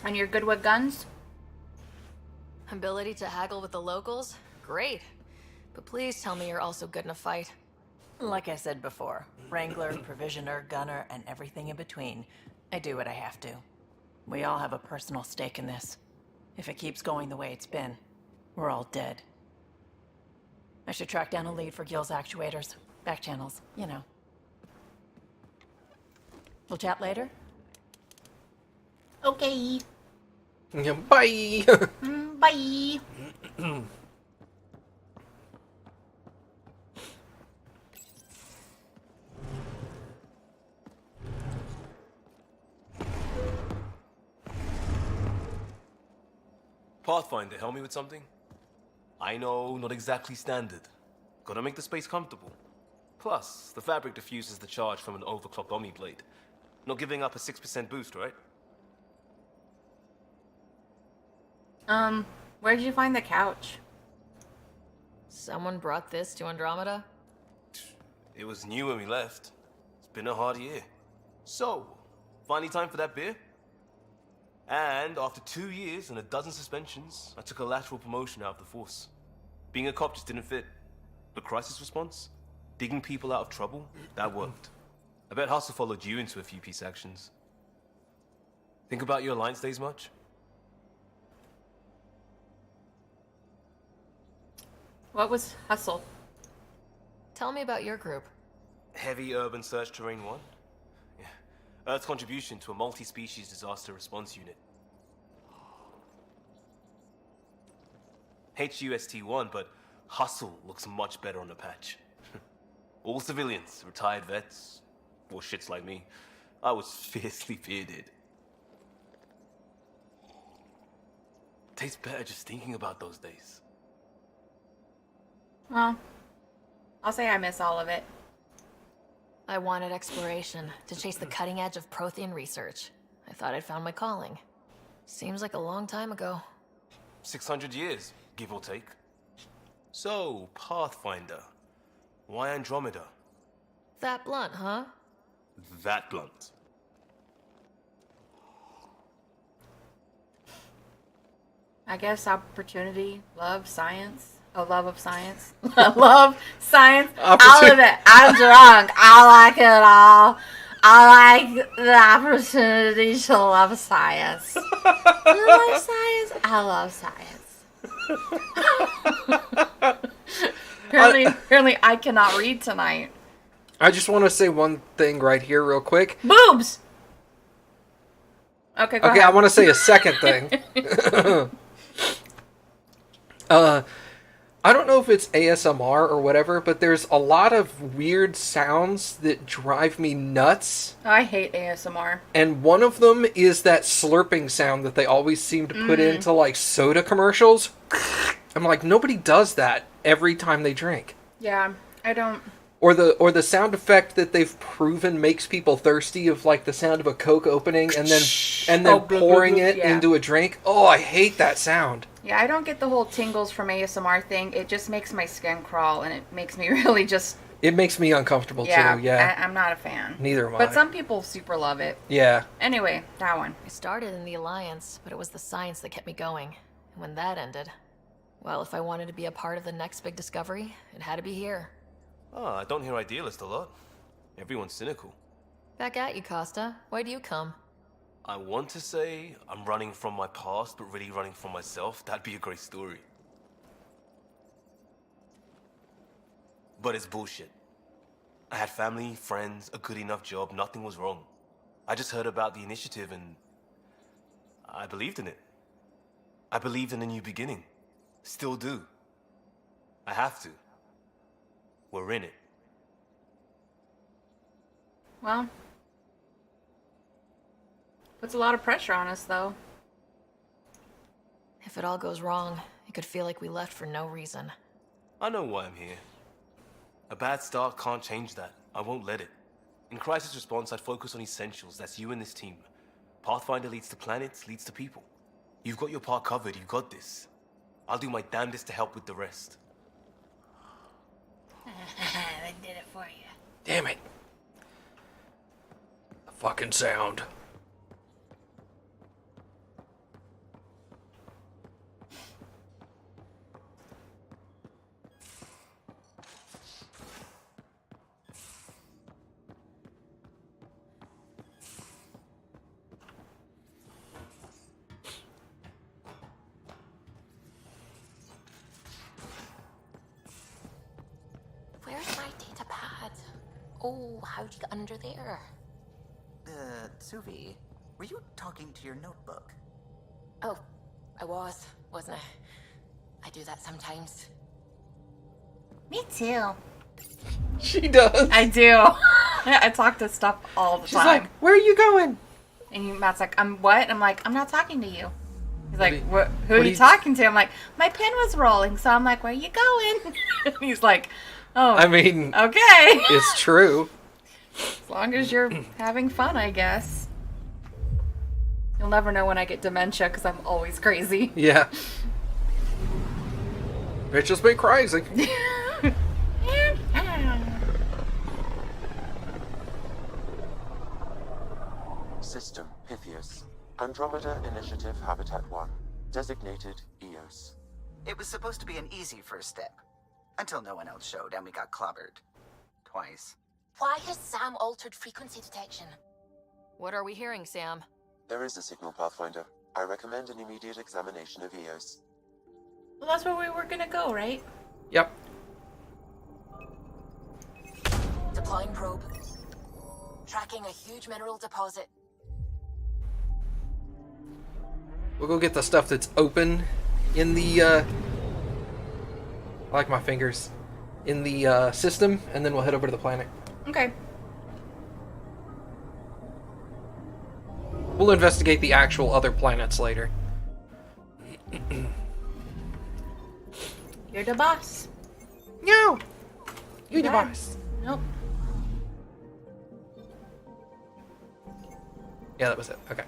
And you're good with guns? Ability to haggle with the locals? Great. But please tell me you're also good in a fight. Like I said before, Wrangler, Provisioner, Gunner, and everything in between. I do what I have to. We all have a personal stake in this. If it keeps going the way it's been, we're all dead. I should track down a lead for Gil's actuators. Back channels, you know. We'll chat later? Okay. Yeah, bye. Bye. Pathfinder, help me with something? I know, not exactly standard. Gotta make the space comfortable. Plus, the fabric diffuses the charge from an overclocked Omniblade. Not giving up a 6% boost, right? Where did you find the couch? Someone brought this to Andromeda? It was new when we left. It's been a hard year. So, finally time for that beer? And after 2 years and a dozen suspensions, I took a lateral promotion out of the force. Being a cop just didn't fit. But crisis response? Digging people out of trouble? That worked. I bet Hustle followed you into a few peace actions. Think about your Alliance days much? What was Hustle? Tell me about your group. Heavy urban search terrain 1? Yeah. Earth's contribution to a multi-species disaster response unit. HUST-1, but Hustle looks much better on the patch. All civilians, retired vets, or shits like me. I was fiercely bearded. Tastes better just thinking about those days. Well, I'll say I miss all of it. I wanted exploration, to chase the cutting edge of Prothean research. I thought I'd found my calling. Seems like a long time ago. 600 years, give or take. So, Pathfinder. Why Andromeda? That blunt, huh? That blunt. I guess opportunity, love, science. A love of science. Love, science, all of it. I'm drunk. I like it all. I like the opportunity to love science. You love science? I love science. Apparently I cannot read tonight. I just want to say one thing right here real quick. Boobs! Okay, go ahead. I want to say a second thing. I don't know if it's ASMR or whatever, but there's a lot of weird sounds that drive me nuts. I hate ASMR. And one of them is that slurping sound that they always seem to put into, like, soda commercials. I'm like, nobody does that every time they drink. Yeah, I don't... Or the sound effect that they've proven makes people thirsty of, like, the sound of a Coke opening and then pouring it into a drink. Oh, I hate that sound. Yeah, I don't get the whole tingles from ASMR thing. It just makes my skin crawl, and it makes me really just... It makes me uncomfortable, too, yeah. I'm not a fan. Neither am I. But some people super love it. Yeah. Anyway, that one. I started in the Alliance, but it was the science that kept me going. And when that ended, well, if I wanted to be a part of the next big discovery, it had to be here. Oh, I don't hear idealist a lot. Everyone's cynical. Back at you, Costa. Why do you come? I want to say I'm running from my past, but really running from myself. That'd be a great story. But it's bullshit. I had family, friends, a good enough job, nothing was wrong. I just heard about the initiative and I believed in it. I believed in a new beginning. Still do. I have to. We're in it. Well, puts a lot of pressure on us, though. If it all goes wrong, it could feel like we left for no reason. I know why I'm here. A bad start can't change that. I won't let it. In crisis response, I'd focus on essentials. That's you and this team. Pathfinder leads to planets, leads to people. You've got your part covered, you've got this. I'll do my damnedest to help with the rest. I did it for you. Damn it. The fucking sound. Where's my data pad? Oh, how'd you get under there? Suvi, were you talking to your notebook? Oh, I wasn't I? I do that sometimes. Me too. She does. I do. I talk to stuff all the She's time. like, where are you going? And Matt's like, I'm what? I'm like, I'm not talking to you. He's like, What who are you talking to? I'm like, my pen was rolling, so I'm like, where are you going? And he's like, oh, I mean, okay. It's true. As long as you're having fun, I guess. You'll never know when I get dementia because I'm always crazy. Yeah. Bitches be crazy. System Pythias. Andromeda Initiative Habitat 1. Designated EOS. It was supposed to be an easy first step. Until no one else showed and we got clobbered. Twice. Why has Sam altered frequency detection? What are we hearing, Sam? There is a signal, Pathfinder. I recommend an immediate examination of EOS. Well, that's where we were gonna go, right? Yep. Deploying probe. Tracking a huge mineral deposit. We'll go get the stuff that's open in the, I like my fingers, in the system, and then we'll head over to the planet. Okay. We'll investigate the actual other planets later. You're the boss. No! You're the Yeah. boss. Nope. Yeah, that was it. Okay.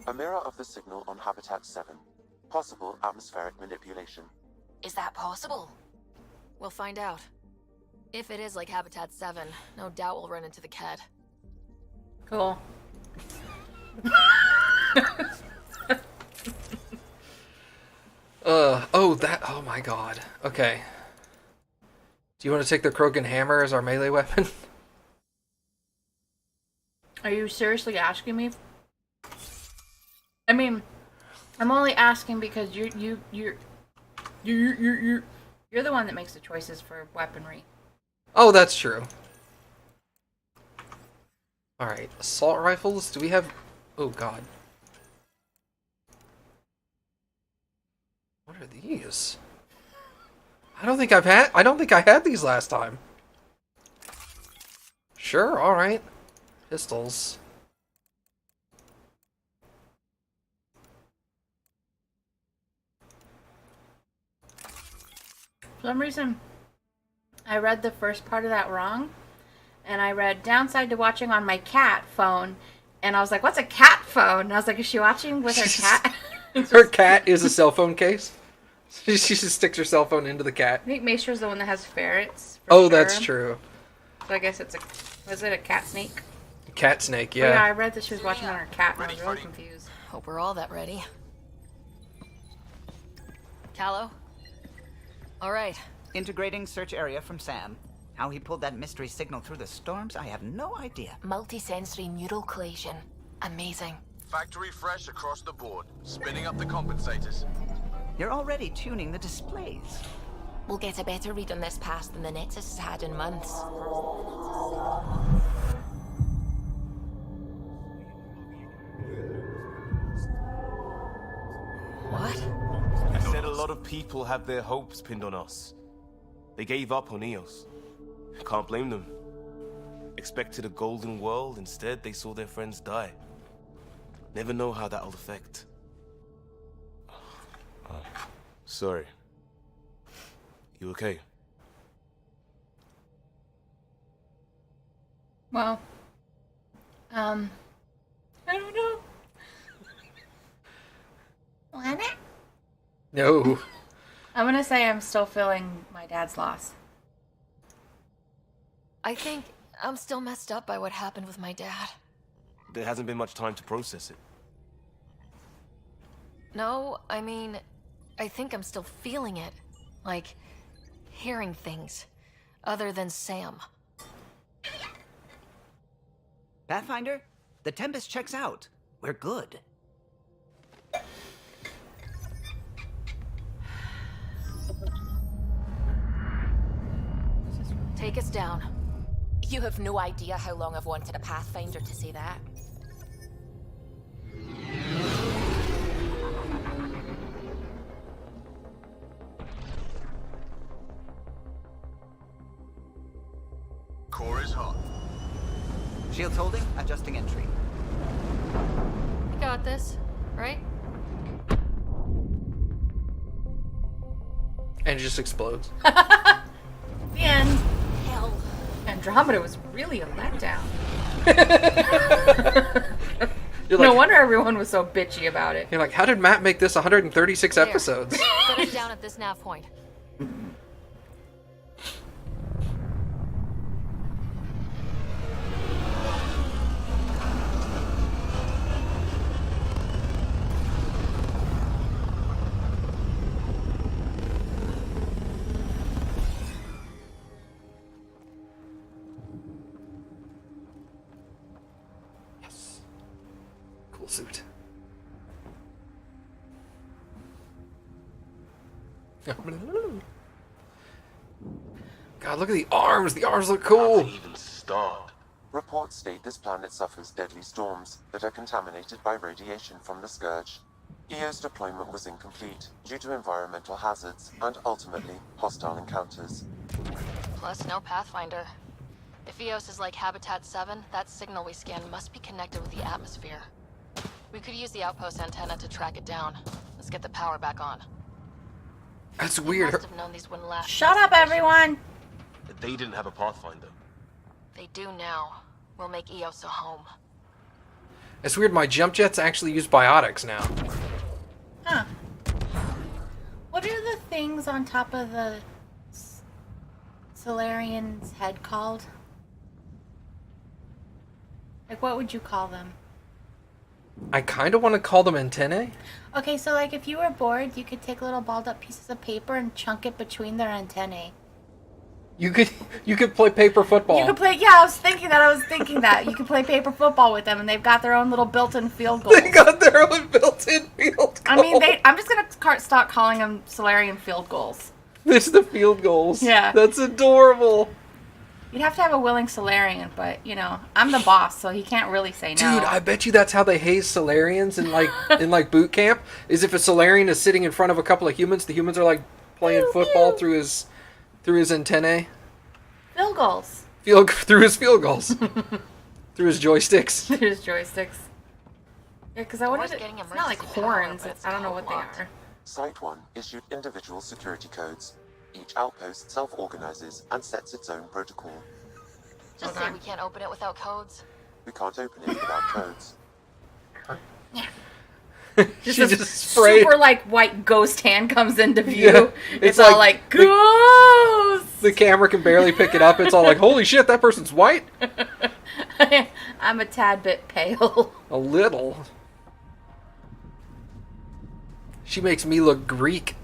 A mirror of the signal on Habitat 7. Possible atmospheric manipulation. Is that possible? We'll find out. If it is like Habitat 7, no doubt we'll run into the cat. Cool. Oh my god. Okay. Do you want to take the Krogan hammer as our melee weapon? Are you seriously asking me? I mean, I'm only asking because you're the one that makes the choices for weaponry. Oh, that's true. Alright, assault rifles. Do we have... Oh god. What are these? I don't think I had these last time. Sure, alright. Pistols. For some reason, I read the first part of that wrong, and I read downside to watching on my cat phone, and I was like, what's a cat phone? And I was like, is she watching with her cat? Her cat is a cell phone case. She just sticks her cell phone into the cat. I think Maestro's the one that has ferrets. For Oh, sure. that's true. So I guess it's a... Was it a cat snake? Cat snake, Oh, yeah, yeah. I read that she was watching on her cat, and I was really confused. Hope we're all that ready. Callow? All right. Integrating search area from Sam. How he pulled that mystery signal through the storms, I have no idea. Multisensory neural collation. Amazing. Factory fresh across the board. Spinning up the compensators. You're already tuning the displays. We'll get a better read on this pass than the Nexus has had in months. What? I said a lot of people have their hopes pinned on us. They gave up on EOS. Can't blame them. Expected a golden world, instead they saw their friends die. Never know how that'll affect. Sorry. You okay? Well, I don't know. Wanna? No. I'm gonna say I'm still feeling my dad's loss. I think I'm still messed up by what happened with my dad. There hasn't been much time to process it. No, I mean, I think I'm still feeling it. Like, hearing things. Other than Sam. Pathfinder, the Tempest checks out. We're good. Take us down. You have no idea how long I've wanted a Pathfinder to say that. Core is hot. Shields holding, adjusting entry. You got this, right? And it just explodes. The end. Hell. Andromeda was really a letdown. You're No like, wonder everyone was so bitchy about it. You're like, how did Matt make this 136 episodes? Set us down at this nav point. Cool suit. God, look at the arms. The arms look cool. Even start. Reports state this planet suffers deadly storms that are contaminated by radiation from the Scourge. EO's deployment was incomplete due to environmental hazards and ultimately hostile encounters. Plus, no Pathfinder. If EOS is like Habitat 7, that signal we scanned must be connected with the atmosphere. We could use the outpost antenna to track it down. Let's get the power back on. That's We weird. must have known these wouldn't last. Shut up, everyone! They didn't have a Pathfinder. They do now. We'll make EOS a home. It's weird. My jump jets actually use biotics now. Huh. What are the things on top of the Solarian's head called? Like, what would you call them? I kind of want to call them antennae. Okay, so like if you were bored, you could take little balled up pieces of paper and chunk it between their antennae. You could play paper football. You could play, yeah, I was thinking that. You could play paper football with them, and they've got their own little built-in field goals. They got their own built-in field goals. I mean, I'm just going to start calling them Solarian field goals. This is the field goals. Yeah. That's adorable. You'd have to have a willing Solarian, but, you know, I'm the boss, so he can't really say no. Dude, I bet you that's how they haze Solarians in like boot camp. Is if a Solarian is sitting in front of a couple of humans, the humans are like playing football through his antennae. Field goals. Through his field goals. Through his joysticks. Through his joysticks. Yeah, because I wanted Where's getting it's not like emergency power, horns. but it's I don't know what they locked. are. Site 1 issued individual security codes. Each outpost self-organizes and sets its own protocol. Just say we can't open it without codes. We can't open it without codes. Just She a just sprayed. super like white ghost hand comes into view. Yeah, it's all like ghost. The camera can barely pick it up. It's all like, holy shit, that person's white. I'm a tad bit pale. A little. She makes me look Greek.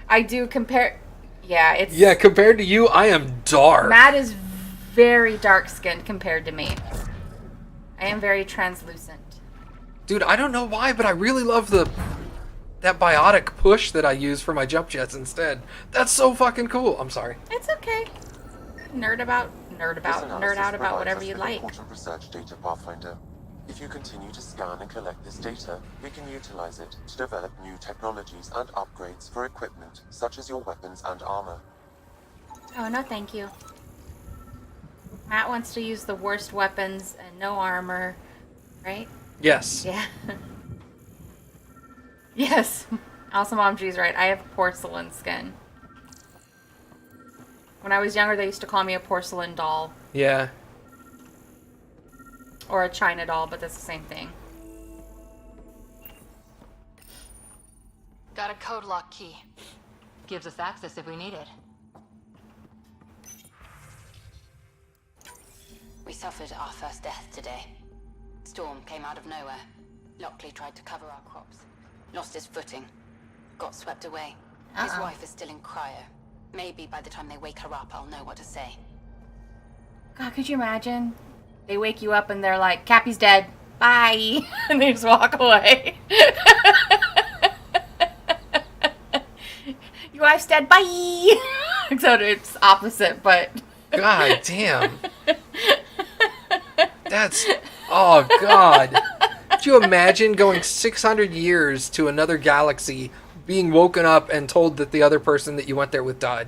I do compare. Yeah, it's. Yeah, compared to you, I am dark. Matt is very dark skinned compared to me. I am very translucent. Dude, I don't know why, but I really love that biotic push that I use for my jump jets instead. That's so fucking cool. I'm sorry. It's okay. Nerd out about whatever you like. Important research data, Pathfinder. If you continue to scan and collect this data, we can utilize it to develop new technologies and upgrades for equipment, such as your weapons and armor. Oh, no thank you. Matt wants to use the worst weapons and no armor, right? Yes. Yeah. Yes. AwesomeMattG's right. I have a porcelain skin. When I was younger, they used to call me a porcelain doll. Yeah. Or a china doll, but that's the same thing. Got a code lock key. Gives us access if we need it. We suffered our first death today. Storm came out of nowhere. Lockley tried to cover our crops. Lost his footing. Got swept away. His wife is still in cryo. Maybe by the time they wake her up, I'll know what to say. God, could you imagine? They wake you up and they're like, Kappy's dead. Bye. And they just walk away. Your wife's dead. Bye. Except it's opposite, but... God damn. That's... Oh, God. Could you imagine going 600 years to another galaxy, being woken up and told that the other person that you went there with died?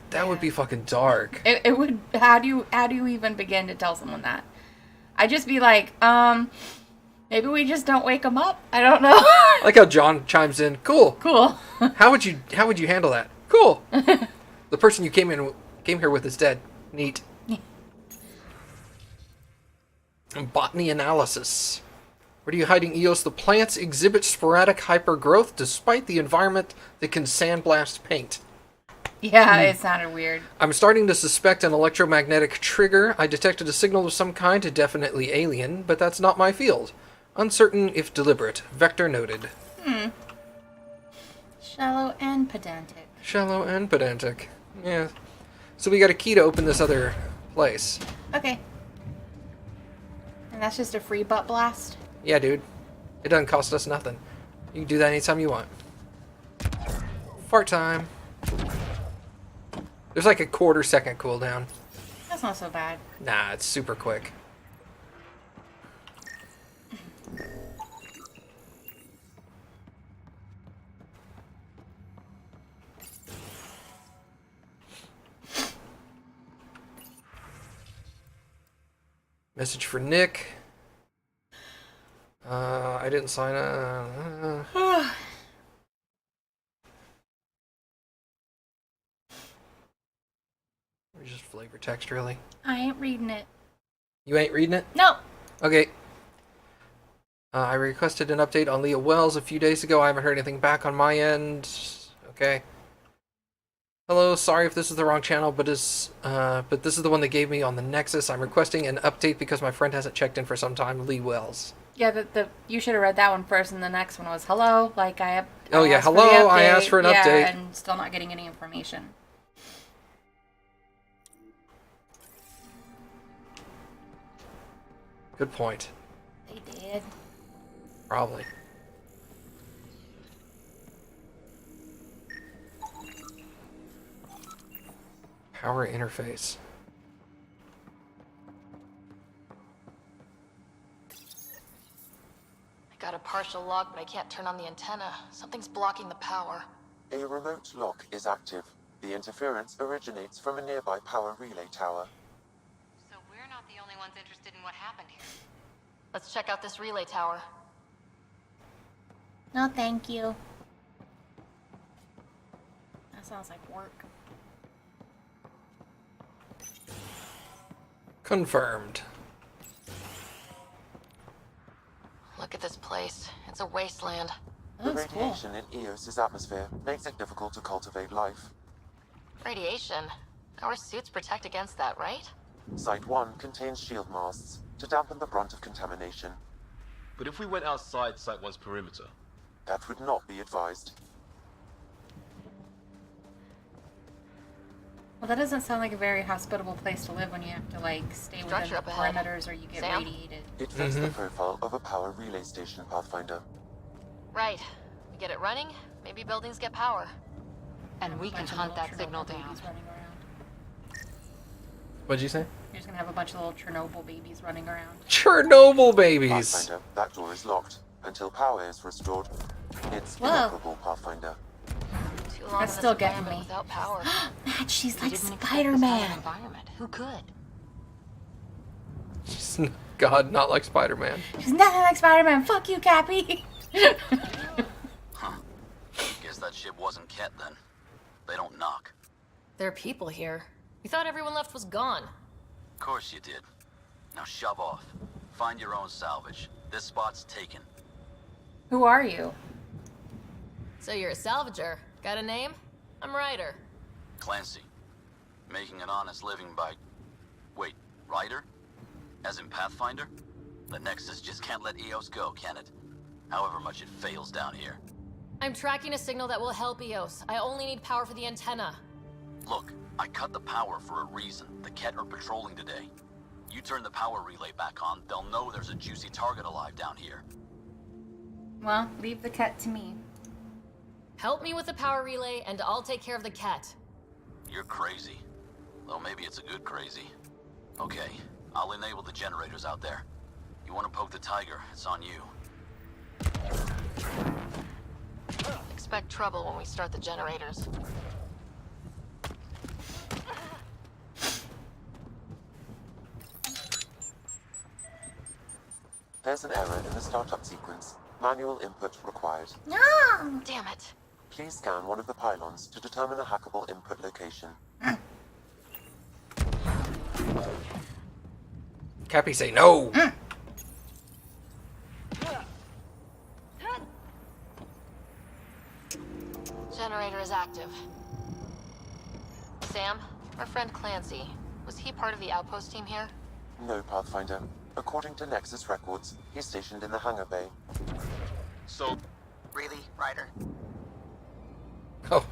That would be fucking dark. It would... How do you even begin to tell someone that? I'd just be like, maybe we just don't wake them up? I don't know. I like how John chimes in. Cool. Cool. How would you handle that? Cool. The person you came here with is dead. Neat. Botany analysis. What are you hiding, Eos? The plants exhibit sporadic hypergrowth despite the environment that can sandblast paint. Yeah, it sounded weird. I'm starting to suspect an electromagnetic trigger. I detected a signal of some kind, definitely alien, but that's not my field. Uncertain if deliberate. Vector noted. Shallow and pedantic. Shallow and pedantic. Yeah. So we got a key to open this other place. Okay. And that's just a free butt blast? Yeah, dude. It doesn't cost us nothing. You can do that anytime you want. Fart time. There's like a quarter-second cooldown. That's not so bad. Nah, it's super quick. Message for Nick. I didn't sign up. Or just flavor text, really? I ain't reading it. You ain't reading it? No. Okay. I requested an update on Leah Wells a few days ago. I haven't heard anything back on my end. Okay. Hello, sorry if this is the wrong channel, but this is the one they gave me on the Nexus. I'm requesting an update because my friend hasn't checked in for some time. Lee Wells. Yeah, you should have read that one first, and the next one was hello. Like I oh yeah, hello. I asked for an update, and still not getting any information. Good point. They did. Probably. Power interface. I got a partial lock, but I can't turn on the antenna. Something's blocking the power. A remote lock is active. The interference originates from a nearby power relay tower. So we're not the only ones interested in what happened here. Let's check out this relay tower. No, thank you. That sounds like work. Confirmed. Look at this place. It's a wasteland. The radiation in Eos's atmosphere makes it difficult to cultivate life. Radiation? Our suits protect against that, right? Site 1 contains shield masts to dampen the brunt of contamination. But if we went outside Site 1's perimeter? That would not be advised. Well, that doesn't sound like a very hospitable place to live when you have to, like, stay within the perimeters or you get radiated. It fits the profile of a power relay station, Pathfinder. Right. We get it running, maybe buildings get power. And we can hunt that signal down. What'd you say? You're just gonna have a bunch of little Chernobyl babies running around. Chernobyl babies! Pathfinder, that door is locked. Until power is restored, it's inoperable, Pathfinder. That's still getting me. Without power. Matt, she's like Spider-Man. Environment. Who could? God, not like Spider-Man. She's nothing like Spider-Man. Fuck you, Kappy. Guess that ship wasn't Ket then. They don't knock. There are people here. We thought everyone left was gone. Of course you did. Now shove off. Find your own salvage. This spot's taken. Who are you? So you're a salvager. Got a name? I'm Ryder. Clancy. Making an honest living by... Wait, Ryder? As in Pathfinder? The Nexus just can't let EOS go, can it? However much it fails down here. I'm tracking a signal that will help EOS. I only need power for the antenna. Look, I cut the power for a reason. The Ket are patrolling today. You turn the power relay back on, they'll know there's a juicy target alive down here. Well, leave the cat to me. Help me with the power relay, and I'll take care of the cat. You're crazy. Though maybe it's a good crazy. Okay, I'll enable the generators out there. You want to poke the tiger, it's on you. Expect trouble when we start the generators. There's an error in the startup sequence. Manual input required. No! Damn it. Please scan one of the pylons to determine a hackable input location. Kappy, say no! Generator is active. Sam, our friend Clancy, was he part of the outpost team here? No, Pathfinder. According to Nexus records, he's stationed in the hangar bay. So... Really, Ryder? Oh.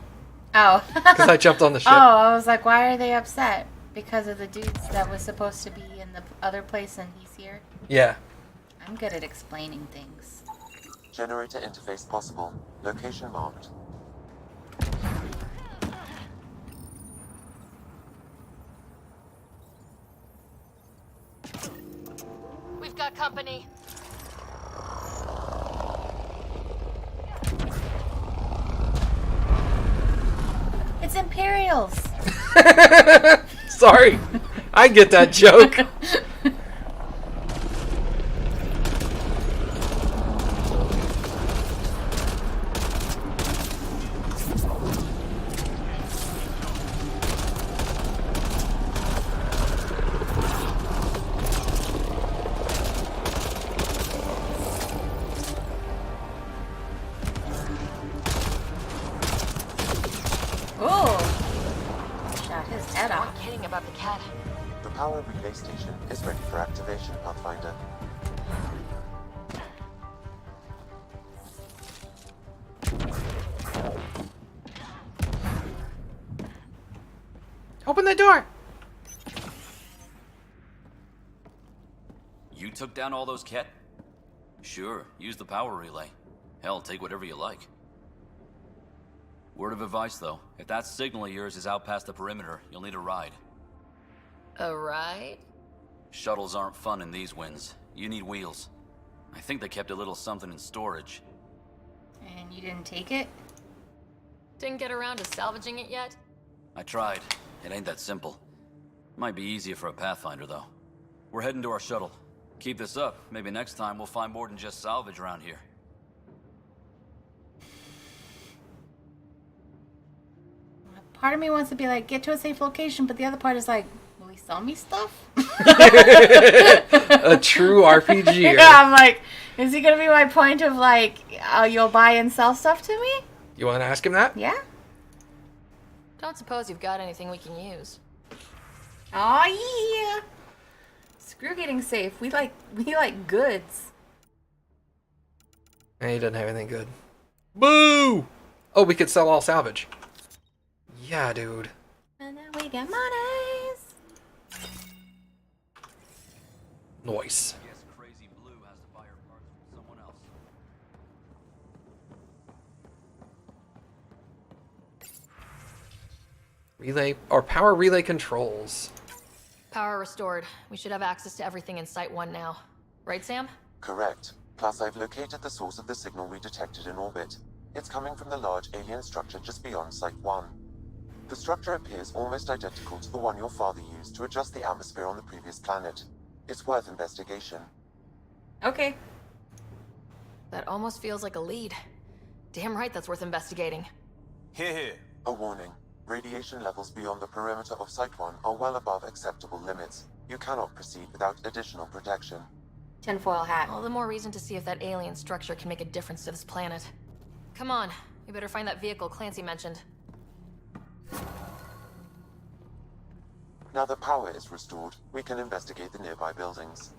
Oh. Because I jumped on the ship. Oh, I was like, why are they upset? Because of the dudes that was supposed to be in the other place and he's here? Yeah. I'm good at explaining things. Generator interface possible. Location marked. We've got company. It's Imperials. Sorry. I get that joke. About the cat. The power relay station is ready for activation, Pathfinder. Open the door! You took down all those Ket? Sure, use the power relay. Hell, take whatever you like. Word of advice, though. If that signal of yours is out past the perimeter, you'll need a ride. A ride? Shuttles aren't fun in these winds. You need wheels. I think they kept a little something in storage. And you didn't take it? Didn't get around to salvaging it yet? I tried. It ain't that simple. Might be easier for a Pathfinder, though. We're heading to our shuttle. Keep this up. Maybe next time we'll find more than just salvage around here. Part of me wants to be like, get to a safe location, but the other part is like, will he sell me stuff? A true RPG. Yeah, I'm like, is he gonna be my point of like, you'll buy and sell stuff to me? You want to ask him that? Yeah. Don't suppose you've got anything we can use. Oh yeah. Screw getting safe. We like goods. And he doesn't have anything good. Boo! Oh, we could sell all salvage. Yeah, dude. And then we get monies. Nice. Guess Crazy Blue has to buy her parts from someone else. Relay or power relay controls. Power restored. We should have access to everything in Site 1 now. Right, Sam? Correct. Plus, I've located the source of the signal we detected in orbit. It's coming from the large alien structure just beyond Site 1. The structure appears almost identical to the one your father used to adjust the atmosphere on the previous planet. It's worth investigation. Okay. That almost feels like a lead. Damn right that's worth investigating. Here. A warning. Radiation levels beyond the perimeter of Site 1 are well above acceptable limits. You cannot proceed without additional protection. Tinfoil hat. All the more reason to see if that alien structure can make a difference to this planet. Come on, we better find that vehicle Clancy mentioned. Now that power is restored, we can investigate the nearby buildings.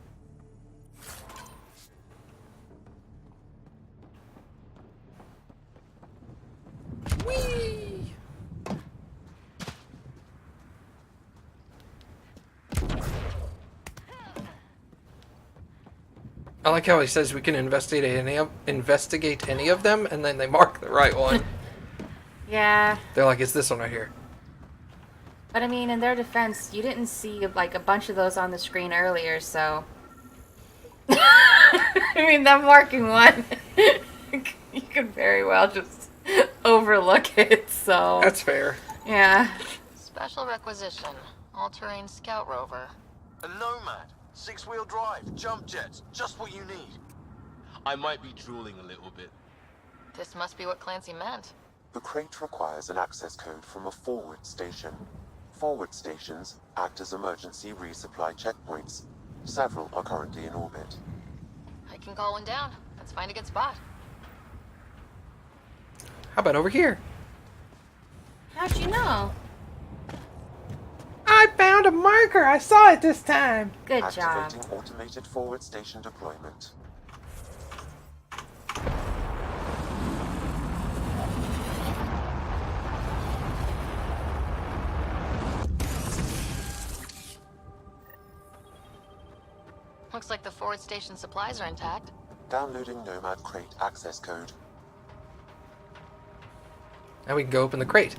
Whee! I like how he says we can investigate any of them, and then they mark the right one. Yeah. They're like, it's this one right here. But I mean, in their defense, you didn't see like a bunch of those on the screen earlier, so. I mean, that marking one, you could very well just overlook it, so. That's fair. Yeah. Special requisition. All-terrain scout rover. A Nomad. 6-wheel drive. Jump jets. Just what you need. I might be drooling a little bit. This must be what Clancy meant. The crate requires an access code from a forward station. Forward stations act as emergency resupply checkpoints. Several are currently in orbit. I can call one down. Let's find a good spot. How about over here? How'd you know? I found a marker. I saw it this time. Good job. Activating automated forward station deployment. Looks like the forward station supplies are intact. Downloading Nomad crate access code. Now we can go open the crate.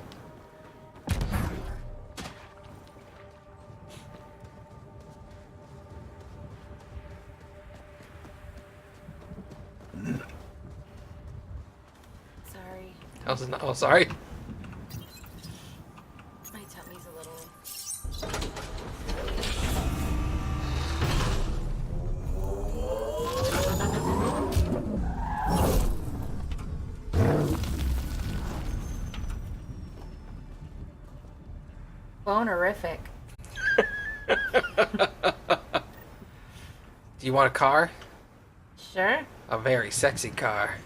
Sorry. Oh, sorry. My tummy's a little. Bonerific. Do you want a car? Sure. A very sexy car.